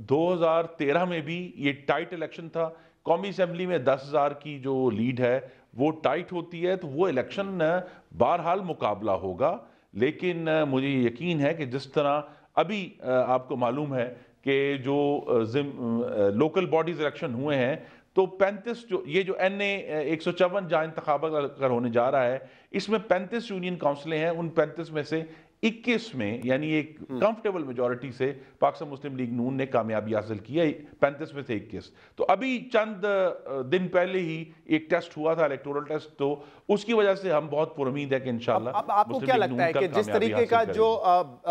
2013 में भी ये टाइट इलेक्शन था। कौमी असेंबली में 10,000 की जो लीड है वो टाइट होती है, तो वो इलेक्शन बहरहाल मुकाबला होगा। लेकिन मुझे यकीन है कि जिस तरह अभी आपको मालूम है कि जो लोकल बॉडीज इलेक्शन हुए हैं, तो 35 जो NA 154 जहाँ इंतखाबात होने जा रहा है, इसमें 35 यूनियन काउंसिलें हैं। उन 35 में से 21 में, यानी एक कंफर्टेबल मेजॉरिटी से पाकिस्तान मुस्लिम लीग नून ने कामयाबी हासिल की है, 35 में से 21। तो अभी चंद दिन पहले ही एक टेस्ट हुआ था, इलेक्टोरल टेस्ट, तो उसकी वजह से हम बहुत पुरुमीद है कि इंशाल्लाह। अब आपको क्या लगता है कि जिस तरीके का जो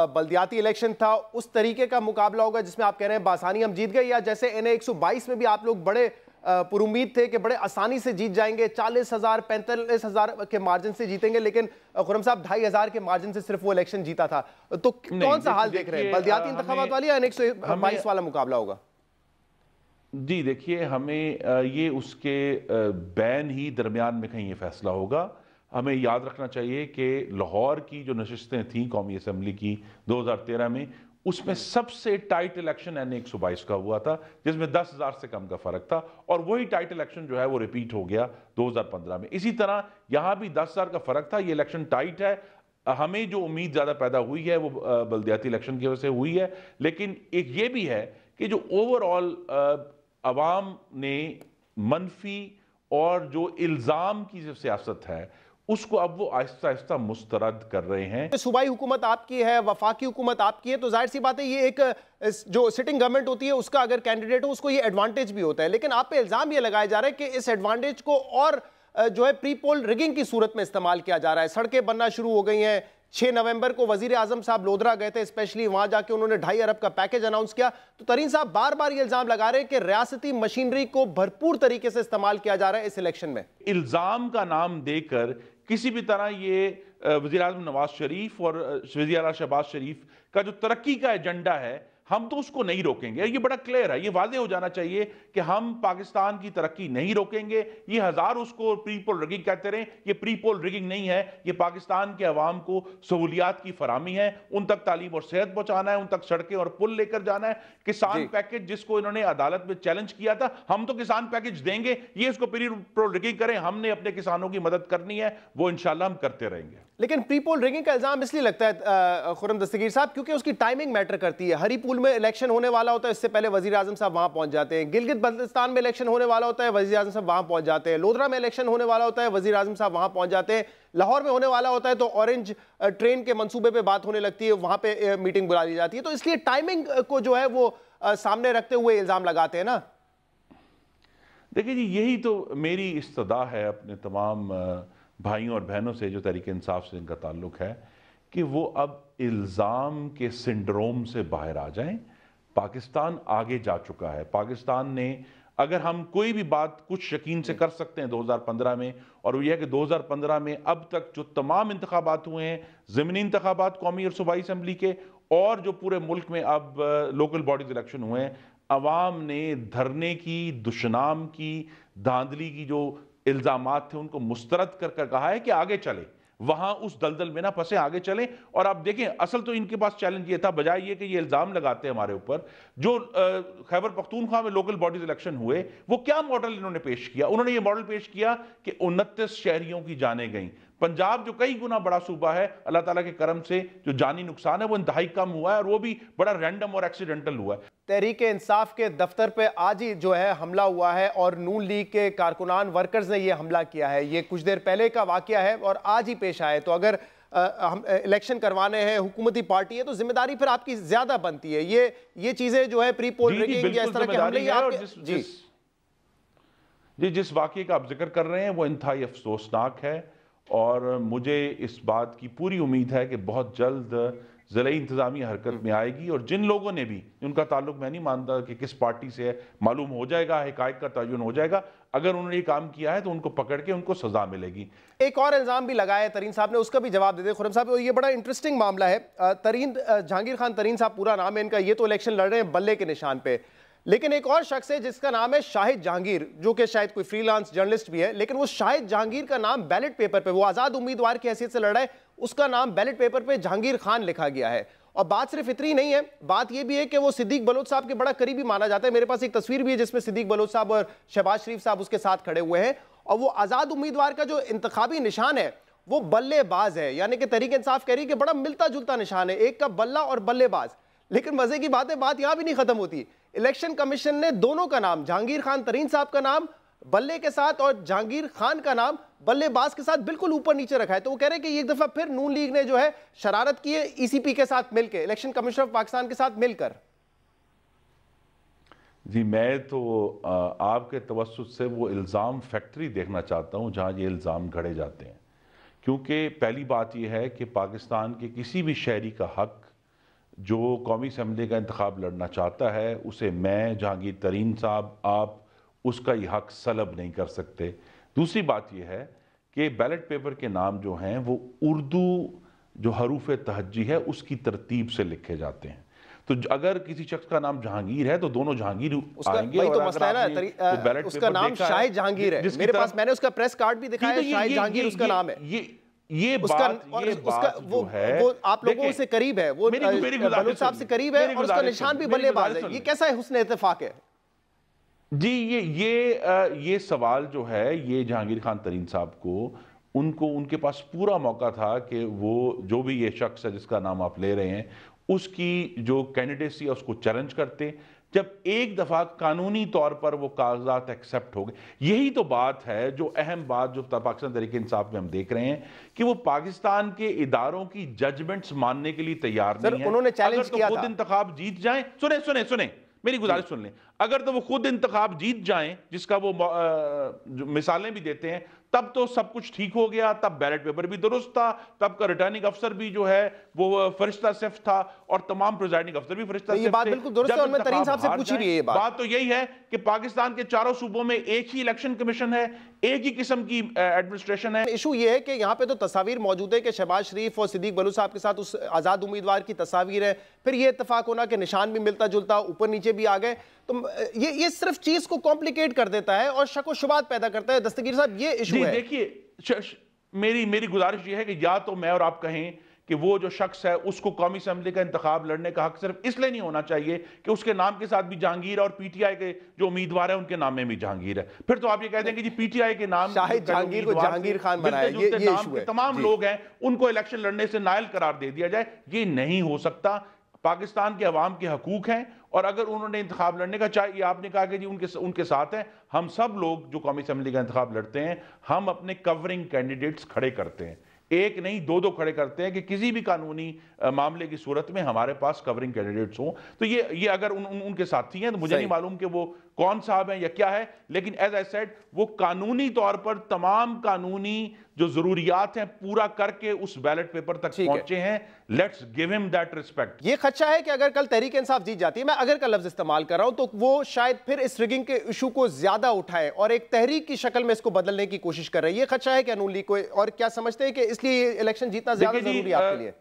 बल्दियाती इलेक्शन था उस तरीके का मुकाबला होगा जिसमें आप कह रहे हैं बासानी हम जीत गए, या जैसे NA 122 में भी आप लोग बड़े पुरुमीद थे कि बड़े आसानी से जीत जाएंगे, 40,000 45,000 के मार्जिन से जीतेंगे, लेकिन खुर्रम साहब 2,500 के मार्जिन से सिर्फ वो इलेक्शन जीता था? तो कौन सा हाल देख रहे हैं, बल्दियाती इंतखाबात वाली या NA 122 वाला मुकाबला होगा? जी देखिए, हमें ये उसके बैन ही दरमियान में कहीं ये फैसला होगा। हमें याद रखना चाहिए कि लाहौर की जो नशिस्तें थीं कौमी असेंबली की 2013 में, उसमें सबसे टाइट इलेक्शन NA 122 का हुआ था, जिसमें 10,000 से कम का फर्क था, और वही टाइट इलेक्शन जो है वो रिपीट हो गया 2015 में। इसी तरह यहां भी 10,000 का फर्क था। ये इलेक्शन टाइट है। हमें जो उम्मीद ज्यादा पैदा हुई है वो बल्दियाती इलेक्शन की वजह से हुई है, लेकिन एक ये भी है कि जो ओवरऑल अवाम ने मनफी और जो इल्जाम की जो सियासत है उसको अब वो आहिस्ता आहिस्ता मुस्तरद कर रहे हैं। सूबाई हुकूमत आपकी है, वफाकी हुकूमत आपकी है, तो जाहिर सी बात है ये एक जो सिटिंग गवर्नमेंट होती है उसका अगर कैंडिडेट हो उसको ये एडवांटेज भी होता है। लेकिन आप पे इल्जाम ये लगाया जा रहा है कि इस एडवांटेज को और जो है प्री पोल रिगिंग की सूरत में इस्तेमाल किया जा रहा है। सड़कें बनना शुरू हो गई हैं। 6 नवंबर को वजीर आजम साहब लोधरा गए थे, स्पेशली वहां जाके उन्होंने 2.5 अरब का पैकेज अनाउंस किया। तो तरीन साहब बार बार ये इल्जाम लगा रहे हैं कि रियासती मशीनरी को भरपूर तरीके से इस्तेमाल किया जा रहा है इस इलेक्शन में। इल्जाम का नाम देकर किसी भी तरह ये वज़ीर आज़म नवाज शरीफ और वज़ीर आला शहबाज शरीफ का जो तरक्की का एजेंडा है, हम तो उसको नहीं रोकेंगे। ये बड़ा क्लियर है, ये वाज़ेह हो जाना चाहिए कि हम पाकिस्तान की तरक्की नहीं रोकेंगे। ये हजार उसको प्री पोल रिगिंग कहते रहे, ये प्री पोल रिगिंग नहीं है। ये पाकिस्तान के अवाम को सहूलियात की फरामी है, उन तक तालीम और सेहत पहुंचाना है, उन तक सड़कें और पुल लेकर जाना है। किसान पैकेज जिसको इन्होंने अदालत में चैलेंज किया था, हम तो किसान पैकेज देंगे। ये इसको प्री पोल रिगिंग करें, हमने अपने किसानों की मदद करनी है, वो इंशाल्लाह हम करते रहेंगे। लेकिन प्री पोल रिगिंग का इल्जाम इसलिए लगता है खुर्रम दस्तगीर साहब क्योंकि उसकी टाइमिंग मैटर करती है। हरीपुल में इलेक्शन होने वाला होता है, इससे पहले वजीर आजम साहब वहां पहुंच जाते हैं। गिलगित बल्तिस्तान में इलेक्शन होने वाला होता है, वजीर आजम साहब वहां पहुंच जाते हैं। लोधरा में इलेक्शन होने वाला होता है, वजीर आजम साहब वहां पहुंच जाते हैं। लाहौर में होने वाला होता है तो ऑरेंज ट्रेन के मंसूबे पे बात होने लगती है, वहां पे मीटिंग बुला ली जाती है। तो इसलिए टाइमिंग को जो है वो सामने रखते हुए इल्जाम लगाते हैं ना। देखिए जी, यही तो मेरी इस्तदा है अपने तमाम भाइयों और बहनों से जो तहरीक इंसाफ से इनका ताल्लुक है, कि वो अब इल्ज़ाम के सिंड्रोम से बाहर आ जाएं। पाकिस्तान आगे जा चुका है। पाकिस्तान ने, अगर हम कोई भी बात कुछ यकीन से कर सकते हैं 2015 में, और वो यह कि 2015 में अब तक जो तमाम इंतखाबात हुए हैं, ज़मीनी इंतखाबात कौमी और सूबाई असम्बली के, और जो पूरे मुल्क में अब लोकल बॉडीज इलेक्शन हुए हैं, अवाम ने धरने की, दुशनाम की, धांधली की जो इल्जामात थे उनको मुस्तरद कर कर कहा है कि आगे चले, वहां उस दलदल में ना फंसे, आगे चलें। और आप देखें, असल तो इनके पास चैलेंज ये था, बजाय ये कि ये इल्जाम लगाते हैं हमारे ऊपर, जो खैबर पख्तूनख्वा में लोकल बॉडीज इलेक्शन हुए, वो क्या मॉडल इन्होंने पेश किया? उन्होंने ये मॉडल पेश किया कि 29 शहरियों की जानें गई। पंजाब जो कई गुना बड़ा सूबा है, अल्लाह ताला के करम से जो जानी नुकसान है वो इंतहाई कम हुआ है, और वो भी बड़ा रैंडम और एक्सीडेंटल हुआ है। तहरीक इंसाफ के दफ्तर पे आज ही जो है हमला हुआ है, और नून लीग के कारकुनान वर्कर्स ने ये हमला किया है। ये कुछ देर पहले का वाकया है और आज ही पेश आया है। तो अगर हम इलेक्शन करवाने हैं, हुकूमती पार्टी है, तो जिम्मेदारी फिर आपकी ज्यादा बनती है। ये चीजें जो है प्री पोल रिगिंग या इस तरह के हमले जिस वाकये का आप जिक्र कर रहे हैं वो इंतहाई अफसोसनाक है, और मुझे इस बात की पूरी उम्मीद है कि बहुत जल्द ज़िले इंतज़ामिया हरकत में आएगी, और जिन लोगों ने भी, उनका ताल्लुक मैं नहीं मानता कि किस पार्टी से है, मालूम हो जाएगा, हकायक का तयन हो जाएगा। अगर उन्होंने ये काम किया है तो उनको पकड़ के उनको सजा मिलेगी। एक और इल्जाम भी लगाया तरीन साहब ने, उसका भी जवाब दे दे खुर्रम साहब। ये बड़ा इंटरेस्टिंग मामला है। तरीन जहांगीर खान तरीन साहब पूरा नाम है इनका, ये तो इलेक्शन लड़ रहे हैं बल्ले के निशान पे, लेकिन एक और शख्स है जिसका नाम है शाहिद जहांगीर, जो कि शायद कोई फ्रीलांस जर्नलिस्ट भी है, लेकिन वो शाहिद जहांगीर का नाम बैलेट पेपर पे, वो आजाद उम्मीदवार की हैसियत से लड़ रहा है, उसका नाम बैलेट पेपर पे जहांगीर खान लिखा गया है। और बात सिर्फ इतनी नहीं है, बात यह भी है कि वो सिद्दीक बलोच साहब के बड़ा करीबी माना जाता है। मेरे पास एक तस्वीर भी है जिसमें सिद्दीक बलोच साहब और शहबाज शरीफ साहब उसके साथ खड़े हुए हैं, और वो आजाद उम्मीदवार का जो इंतखाबी निशान है वो बल्लेबाज है, यानी कि तहरीक इंसाफ कह रही है कि बड़ा मिलता जुलता निशान है, एक का बल्ला और बल्लेबाज। लेकिन मजे की बात है, बात यहां भी नहीं खत्म होती। इलेक्शन कमीशन ने दोनों का नाम, जहांगीर खान तरीन साहब का नाम बल्ले के साथ और जहांगीर खान का नाम बल्लेबाज के साथ बिल्कुल ऊपर नीचे रखा है। तो वो कह रहे हैं कि एक दफा फिर नून लीग ने जो है शरारत की है ईसीपी के साथ मिलकर, इलेक्शन कमीशन ऑफ पाकिस्तान के साथ मिलकर। जी, मैं तो आपके तवज्जुह से वो इल्ज़ाम फैक्ट्री देखना चाहता हूँ जहाँ ये इल्ज़ाम गढ़े जाते हैं, क्योंकि पहली बात यह है कि पाकिस्तान के किसी भी शहरी का हक जो कौमी असम्बली का इंतखाब लड़ना चाहता है, उसे मैं, जहांगीर तरीन साहब, आप उसका ये हक सलब नहीं कर सकते। दूसरी बात यह है कि बैलेट पेपर के नाम जो हैं वो उर्दू जो हरूफ तहज्जी है उसकी तरतीब से लिखे जाते हैं। तो अगर किसी शख्स का नाम जहांगीर है तो दोनों जहांगीर आएंगे। वही तो मसला है ना, उसका नाम शाहिद जहांगीर है, मेरे पास मैंने उसका प्रेस कार्ड भी दिखाया है, शाहिद जहांगीर उसका नाम है। ये बात जो है वो आप लोगों से करीब है, वो बलोच साहब से करीब है, और उसका निशान भी बल्लेबाज है। ये कैसा है हुस्न इत्तेफाक है? जी, ये सवाल जो है, ये जहांगीर खान तरीन साहब को, उनको उनके पास पूरा मौका था कि वो जो भी ये शख्स है जिसका नाम आप ले रहे हैं उसकी जो कैंडिडेसी है उसको चैलेंज करते। जब एक दफ़ा कानूनी तौर पर वो कागजात एक्सेप्ट हो गए, यही तो बात है, जो अहम बात जो पाकिस्तान तहरीक इंसाफ में हम देख रहे हैं कि वो पाकिस्तान के इदारों की जजमेंट्स मानने के लिए तैयार नहीं है। उन्होंने चैलेंज किया था, खुद इंतखाब जीत जाएं, सुने मेरी गुजारिश सुन लें, अगर तो वो खुद इंतखाब जीत जाएं, जिसका वो मिसालें भी देते हैं, तब तो सब कुछ ठीक हो गया, तब बैलेट पेपर भी दुरुस्त था, तब का रिटर्निंग अफसर भी जो है वो फरिश्ता सिर्फ था, और तमाम प्रिजाइडिंग अफसर भी फरिश्ता सिर्फ थे। ये बात बिल्कुल दुरुस्त है, और मैं तरीन साहब से पूछी भी ये बात तो यही है कि पाकिस्तान के चारों सूबों में एक ही इलेक्शन कमीशन है, एक ही किस्म की एडमिनिस्ट्रेशन है। इशू ये है कि यहाँ पे तो तस्वीर मौजूद है कि शहबाज शरीफ और सिद्दीक बलूच साहब के साथ उस आजाद उम्मीदवार की तस्वीर है, फिर ये इत्तेफाक होना कि निशान भी मिलता जुलता, ऊपर नीचे भी आ गए, तो ये सिर्फ चीज को कॉम्प्लिकेट कर देता है और शक व शुबात पैदा करता है। दस्तगीर साहब, ये इशू है। देखिए, मेरी गुजारिश ये है कि या तो मैं और आप कहें कि वो जो शख्स है उसको कौमी असम्बली का इंतखाब लड़ने का हक सिर्फ इसलिए नहीं होना चाहिए कि उसके नाम के साथ भी जहांगीर, और पीटीआई के जो उम्मीदवार है उनके नाम में भी जहांगीर है, फिर तो आप ये कह देंगे जी पीटीआई के नाम शाहिद जहांगीर को जहांगीर खान बनाया, ये इशू है। तमाम लोग हैं उनको इलेक्शन लड़ने से नायल करार दे दिया जाए, ये नहीं हो सकता। पाकिस्तान के अवाम के हकूक हैं, और अगर उन्होंने इंतखाब लड़ने का चाहिए, आपने कहा कि जी उनके साथ हैं, हम सब लोग जो कौमी असम्बली का इंतखाब लड़ते हैं, हम अपने कवरिंग कैंडिडेट्स खड़े करते हैं, एक नहीं दो खड़े करते हैं कि किसी भी कानूनी मामले की सूरत में हमारे पास कवरिंग कैंडिडेट्स हों। तो ये अगर उनके साथी हैं तो मुझे नहीं मालूम कि वो कौन साहब हैं या क्या है, लेकिन एज आई सेड वो कानूनी तौर पर तमाम कानूनी जो जरूरियात हैं पूरा करके उस बैलेट पेपर तक पहुंचे हैं। Let's give him that respect. ये खदशा है कि अगर कल तहरीक इंसाफ जीत जाती है, मैं अगर का लफ्ज इस्तेमाल कर रहा हूं, तो वो शायद फिर इस रिगिंग के इशू को ज्यादा उठाए और एक तहरीक की शक्ल में इसको बदलने की कोशिश कर रही है। ये खदशा है कि नून लीग को, और क्या समझते हैं कि इसलिए इलेक्शन जीतना ज्यादा जरूरी है आपके लिए?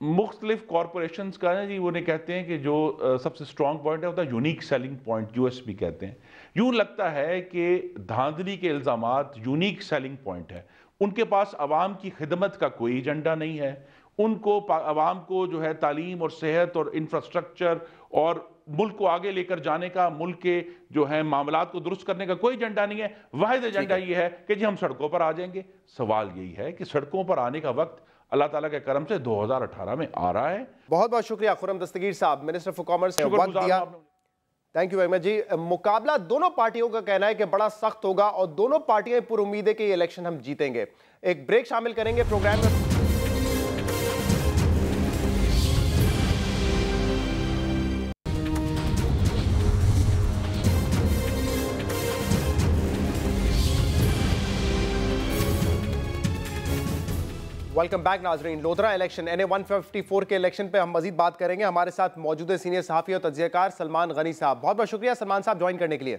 मुख्तलिफ कॉरपोरेशंस का है जी, उन्हें कहते हैं कि जो सबसे स्ट्रॉन्ग पॉइंट है होता है यूनिक सेलिंग पॉइंट, यूएसपी कहते हैं। यूं लगता है कि धांधली के इल्जामात यूनिक सेलिंग पॉइंट है, उनके पास अवाम की खिदमत का कोई एजेंडा नहीं है, उनको अवाम को जो है तालीम और सेहत और इंफ्रास्ट्रक्चर और मुल्क को आगे लेकर जाने का, मुल्क के जो है मामलात को दुरुस्त करने का कोई एजेंडा नहीं है। वाहिद एजेंडा ये है कि जी हम सड़कों पर आ जाएंगे। सवाल यही है कि सड़कों पर आने का वक्त अल्लाह ताला के करम से 2018 में आ रहा है। बहुत बहुत शुक्रिया खुर्रम दस्तगीर साहब, मिनिस्टर फॉर कॉमर्स, वक्त दिया। थैंक यू वेरी मच जी। मुकाबला दोनों पार्टियों का कहना है कि बड़ा सख्त होगा और दोनों पार्टियां पूरी उम्मीद है कि ये इलेक्शन हम जीतेंगे। एक ब्रेक शामिल करेंगे प्रोग्राम में। वेलकम बैक नाजरीन। लोधरा इलेक्शन NA 154 के इलेक्शन पे हम मजीद बात करेंगे। हमारे साथ मौजूद है सीनियर सहाफ़ी और तज्ज़ियाकार सलमान गनी साहब। बहुत बहुत शुक्रिया सलमान साहब ज्वाइन करने के लिए।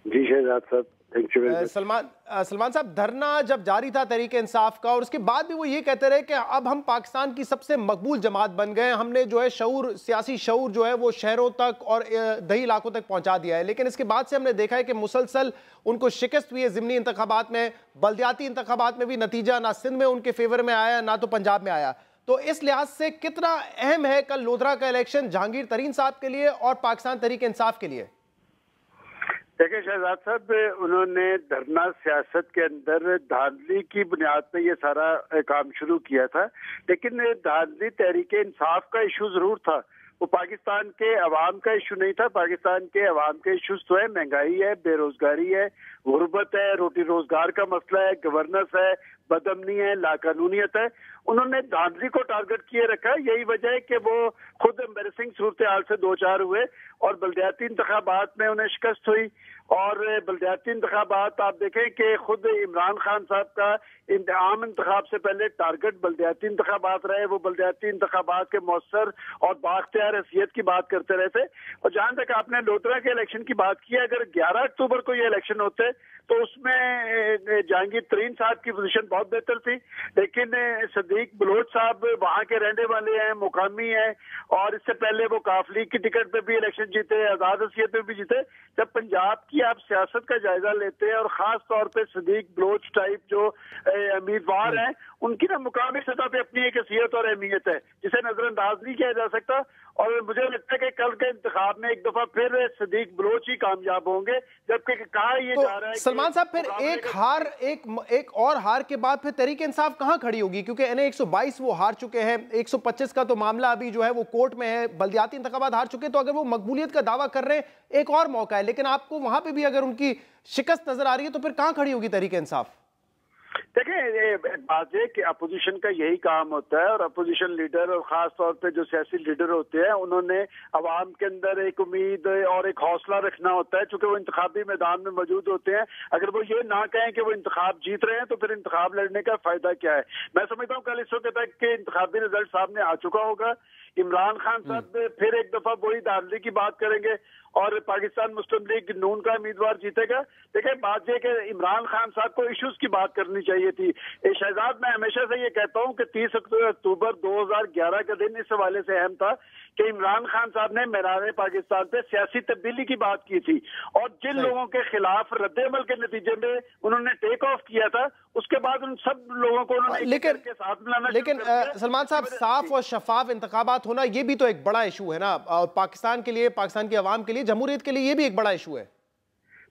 जी शहजाद साहब, थैंक यू। सलमान साहब, धरना जब जारी था तहरीक इंसाफ का और उसके बाद भी वो ये कहते रहे कि अब हम पाकिस्तान की सबसे मकबूल जमात बन गए, हमने जो है शऊर, सियासी शऊर जो है वो शहरों तक और दही इलाकों तक पहुंचा दिया है। लेकिन इसके बाद से हमने देखा है कि मुसलसल उनको शिकस्त हुई है। ज़िमनी इंतखाबात में, बल्दियाती इंतखाबात में भी नतीजा ना सिंध में उनके फेवर में आया ना तो पंजाब में आया। तो इस लिहाज से कितना अहम है कल लोधरा का इलेक्शन जहांगीर तरीन साहब के लिए और पाकिस्तान तहरीक इंसाफ के लिए? देखिए शहजाद साहब, उन्होंने धरना सियासत के अंदर धांधली की बुनियाद पे ये सारा काम शुरू किया था, लेकिन धांधली तहरीक इंसाफ का इशू जरूर था। वो पाकिस्तान के अवाम का इशू नहीं था। पाकिस्तान के अवाम के इशूज तो है, महंगाई है, बेरोजगारी है, गुर्बत है, रोटी रोजगार का मसला है, गवर्नेंस है, बदअमनी है, लाकानूनियत है। उन्होंने धांधली को टारगेट किए रखा। यही वजह है कि वो खुद एम्बेरसिंग सूरत हाल से दो चार हुए और बल्दियाती इंतखाबात में उन्हें शिकस्त हुई। और बल्दियाती इंतखाबात आप देखें कि खुद इमरान खान साहब का आम इंतखाब से पहले टारगेट बल्दियाती इंतखाबात रहे। वो बल्दियाती इंतखाबात के मौसर और बाख्तियार हैसियत की बात करते रहे थे। और जहां तक आपने लोधरा के इलेक्शन की बात की, अगर 11 अक्टूबर को ये इलेक्शन होते तो उसमें जहांगीर तरीन साहब की पोजीशन बहुत बेहतर थी, लेकिन सदीक बलोच साहब वहां के रहने वाले हैं, मुकामी हैं, और इससे पहले वो काफ लीग की टिकट पे भी इलेक्शन जीते, आजाद हैसियत पे भी जीते। जब पंजाब की आप सियासत का जायजा लेते हैं और खास तौर पे सदीक बलोच टाइप जो उम्मीदवार हैं, उनकी ना मुकामी सतह पे अपनी एक हैसियत और अहमियत है जिसे नजरअंदाज नहीं किया जा सकता। और मुझे लगता है कि कल के इंतखाब में एक दफा फिर सदीक बलोच ही कामयाब होंगे, जबकि कहा यह जा रहा है सलमान साहब फिर एक और हार के बाद फिर तहरीक इंसाफ कहां खड़ी होगी? क्योंकि NA 122 वो हार चुके हैं, 125 का तो मामला अभी जो है वो कोर्ट में है, बल्दियाती इंतखाबात हार चुके, तो अगर वो मकबूलियत का दावा कर रहे हैं एक और मौका है, लेकिन आपको वहां पे भी अगर उनकी शिकस्त नजर आ रही है तो फिर कहां खड़ी होगी तहरीक इंसाफ? देखिए, बात है कि अपोजिशन का यही काम होता है और अपोजिशन लीडर और खास तौर पे जो सियासी लीडर होते हैं उन्होंने अवाम के अंदर एक उम्मीद और एक हौसला रखना होता है, चूंकि वो इंतखाबी मैदान में मौजूद होते हैं। अगर वो ये ना कहें कि वो इंतखाब जीत रहे हैं तो फिर इंतखाब लड़ने का फायदा क्या है? मैं समझता हूँ कल इस वक्त तक के इंतखाबी रिजल्ट सामने आ चुका होगा। इमरान खान साहब फिर एक दफा वही धांधली की बात करेंगे और पाकिस्तान मुस्लिम लीग नून का उम्मीदवार जीतेगा। देखिए, बात यह कि इमरान खान साहब को इश्यूज की बात करनी चाहिए थी। शहजाद, मैं हमेशा से ये कहता हूं कि 30 अक्टूबर 2011 का दिन इस हवाले से अहम था कि इमरान खान साहब ने मैदान पाकिस्तान पे सियासी तब्दीली की बात की थी और जिन लोगों के खिलाफ रद्द-ए-अमल के नतीजे में उन्होंने टेक ऑफ किया था, उसके बाद उन सब लोगों को उन्होंने के साथ मिलाना। लेकिन सलमान साहब, साफ और शफाफ इंतखाबात होना ये भी तो एक बड़ा इशू है ना पाकिस्तान के लिए, पाकिस्तान की आवाम के लिए, जमहूरियत के लिए ये भी एक बड़ा इशू है।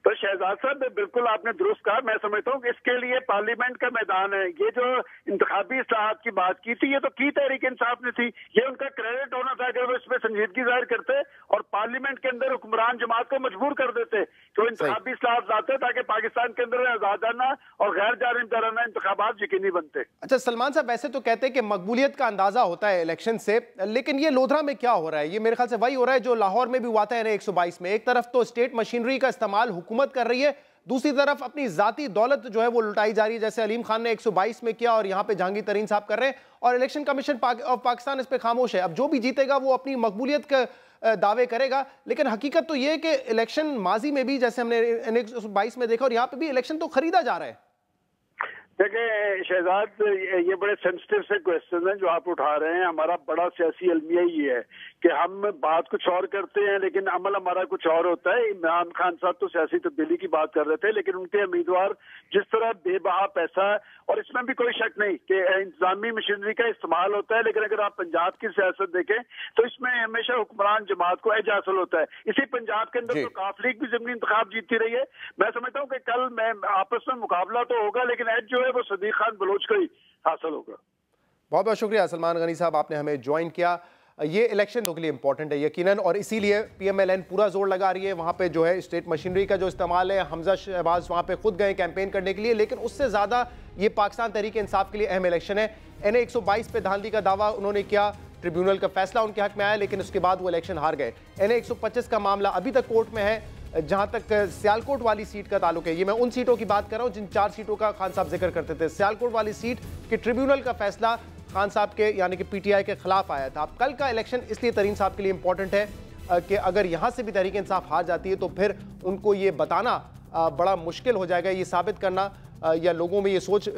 तो शहजाद साहब, बिल्कुल आपने दुरुस्त कहा। मैं समझता हूँ कि इसके लिए पार्लियामेंट का मैदान है। ये जो इंतखाबी इस्लाहात की बात की थी, ये तो की तहरीक इंसाफ ने थी। ये उनका क्रेडिट होना था अगर वो इसमें संजीदगी जाहिर करते और पार्लियामेंट के अंदर हुक्मरान जमात को मजबूर कर देते कि वो इंतखाबी इस्लाहात लाते ताकि पाकिस्तान के अंदर आजादाना और गैर जानिबदाराना इंतखाबात यकीनी बनते। अच्छा सलमान साहब, वैसे तो कहते हैं कि मकबूलियत का अंदाजा होता है इलेक्शन से, लेकिन ये लोधरा में क्या हो रहा है? ये मेरे ख्याल से वही हो रहा है जो लाहौर में भी हुआ था NA 122 में। एक तरफ तो स्टेट मशीनरी का इस्तेमाल हुकूमत कर रही है, दूसरी तरफ अपनी जाती दौलत जो है वो लुटाई जा रही है, जैसे अलीम खान ने 122 में किया और यहाँ पे जहांगीर तरीन साहब कर रहे हैं, और इलेक्शन कमीशन पाकिस्तान इस पे खामोश है। अब जो भी जीतेगा वो अपनी मकबूलियत का दावे करेगा, लेकिन हकीकत तो ये है कि इलेक्शन माजी में भी जैसे हमने NA 122 में देखा और यहाँ पे भी इलेक्शन तो खरीदा जा रहा है। देखिए शहजाद, ये बड़े सेंसिटिव से क्वेश्चन हैं जो आप उठा रहे हैं। हमारा बड़ा सियासी अलमिया ये है कि हम बात कुछ और करते हैं लेकिन अमल हमारा कुछ और होता है। इमरान खान साहब तो सियासी तब्दीली की बात कर रहे थे, लेकिन उनके उम्मीदवार जिस तरह बेबहा पैसा, और इसमें भी कोई शक नहीं कि इंतजामी मशीनरी का इस्तेमाल होता है, लेकिन अगर आप पंजाब की सियासत देखें तो इसमें हमेशा हुक्मरान जमात को एज हासिल होता है। इसी पंजाब के अंदर तो काफ लीग भी ज़मीनी इंतखाब जीतती रही है। मैं समझता हूँ कि कल मैं आपस में मुकाबला तो होगा, लेकिन एज जो है वो सदीक खान बलोच का ही हासिल होगा। बहुत बहुत शुक्रिया सलमान गनी साहब, आपने हमें ज्वाइन किया। ये इलेक्शन के लिए इंपॉर्टेंट है यकीनन, और इसीलिए PMLN पूरा जोर लगा रही है। वहाँ पे जो है स्टेट मशीनरी का जो इस्तेमाल है, हमजा शहबाज वहाँ पे खुद गए कैंपेन करने के लिए, लेकिन उससे ज़्यादा ये पाकिस्तान तहरीक इंसाफ के लिए अहम इलेक्शन है। NA 122 पे धांधली का दावा उन्होंने किया, ट्रिब्यूनल का फैसला उनके हक में आया, लेकिन उसके बाद वो इलेक्शन हार गए। NA 125 का मामला अभी तक कोर्ट में है, जहां तक सियालकोट वाली सीट का ताल्लुक है। ये मैं उन सीटों की बात कर रहा हूं जिन 4 सीटों का खान साहब जिक्र करते थे। सियालकोट वाली सीट के ट्रिब्यूनल का फैसला खान साहब के यानी कि PTI के खिलाफ आया था। अब कल का इलेक्शन इसलिए तरीन साहब के लिए इंपॉर्टेंट है कि अगर यहां से भी तहरीक इंसाफ हार जाती है तो फिर उनको ये बताना बड़ा मुश्किल हो जाएगा, ये साबित करना या लोगों में ये सोच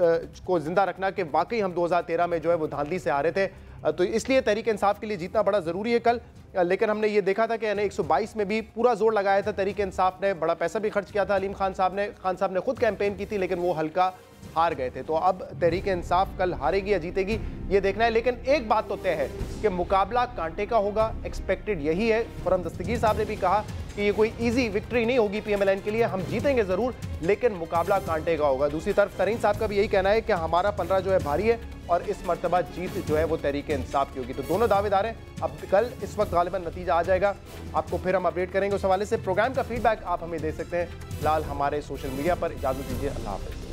को जिंदा रखना कि वाकई हम 2013 में जो है वो धांधली से हारे थे। तो इसलिए तहरीक इंसाफ के लिए जीतना बड़ा ज़रूरी है कल। लेकिन हमने ये देखा था कि NA 122 में भी पूरा जोर लगाया था तहरीक इंसाफ ने, बड़ा पैसा भी खर्च किया था अलीम खान साहब ने खुद कैंपेन की थी, लेकिन वो हल्का हार गए थे। तो अब तहरीक इंसाफ कल हारेगी या जीतेगी ये देखना है। लेकिन एक बात तो तय है कि मुकाबला कांटे का होगा, एक्सपेक्टेड यही है। खुर्रम दस्तगीर साहब ने भी कहा कि ये कोई इजी विक्ट्री नहीं होगी PMLN के लिए, हम जीतेंगे ज़रूर लेकिन मुकाबला कांटे का होगा। दूसरी तरफ तरीन साहब का भी यही कहना है कि हमारा 15 जो है भारी है और इस मरतबा जीत जो है वो तहरीक इंसाफ की होगी। तो दोनों दावेदार हैं। अब कल इस वक्त गालिबन नतीजा आ जाएगा, आपको फिर हम अपडेट करेंगे उस हवाले से। प्रोग्राम का फीडबैक आप हमें दे सकते हैं फिलहाल हमारे सोशल मीडिया पर। इजाज़त दीजिए, अल्लाह हाफ़िज़।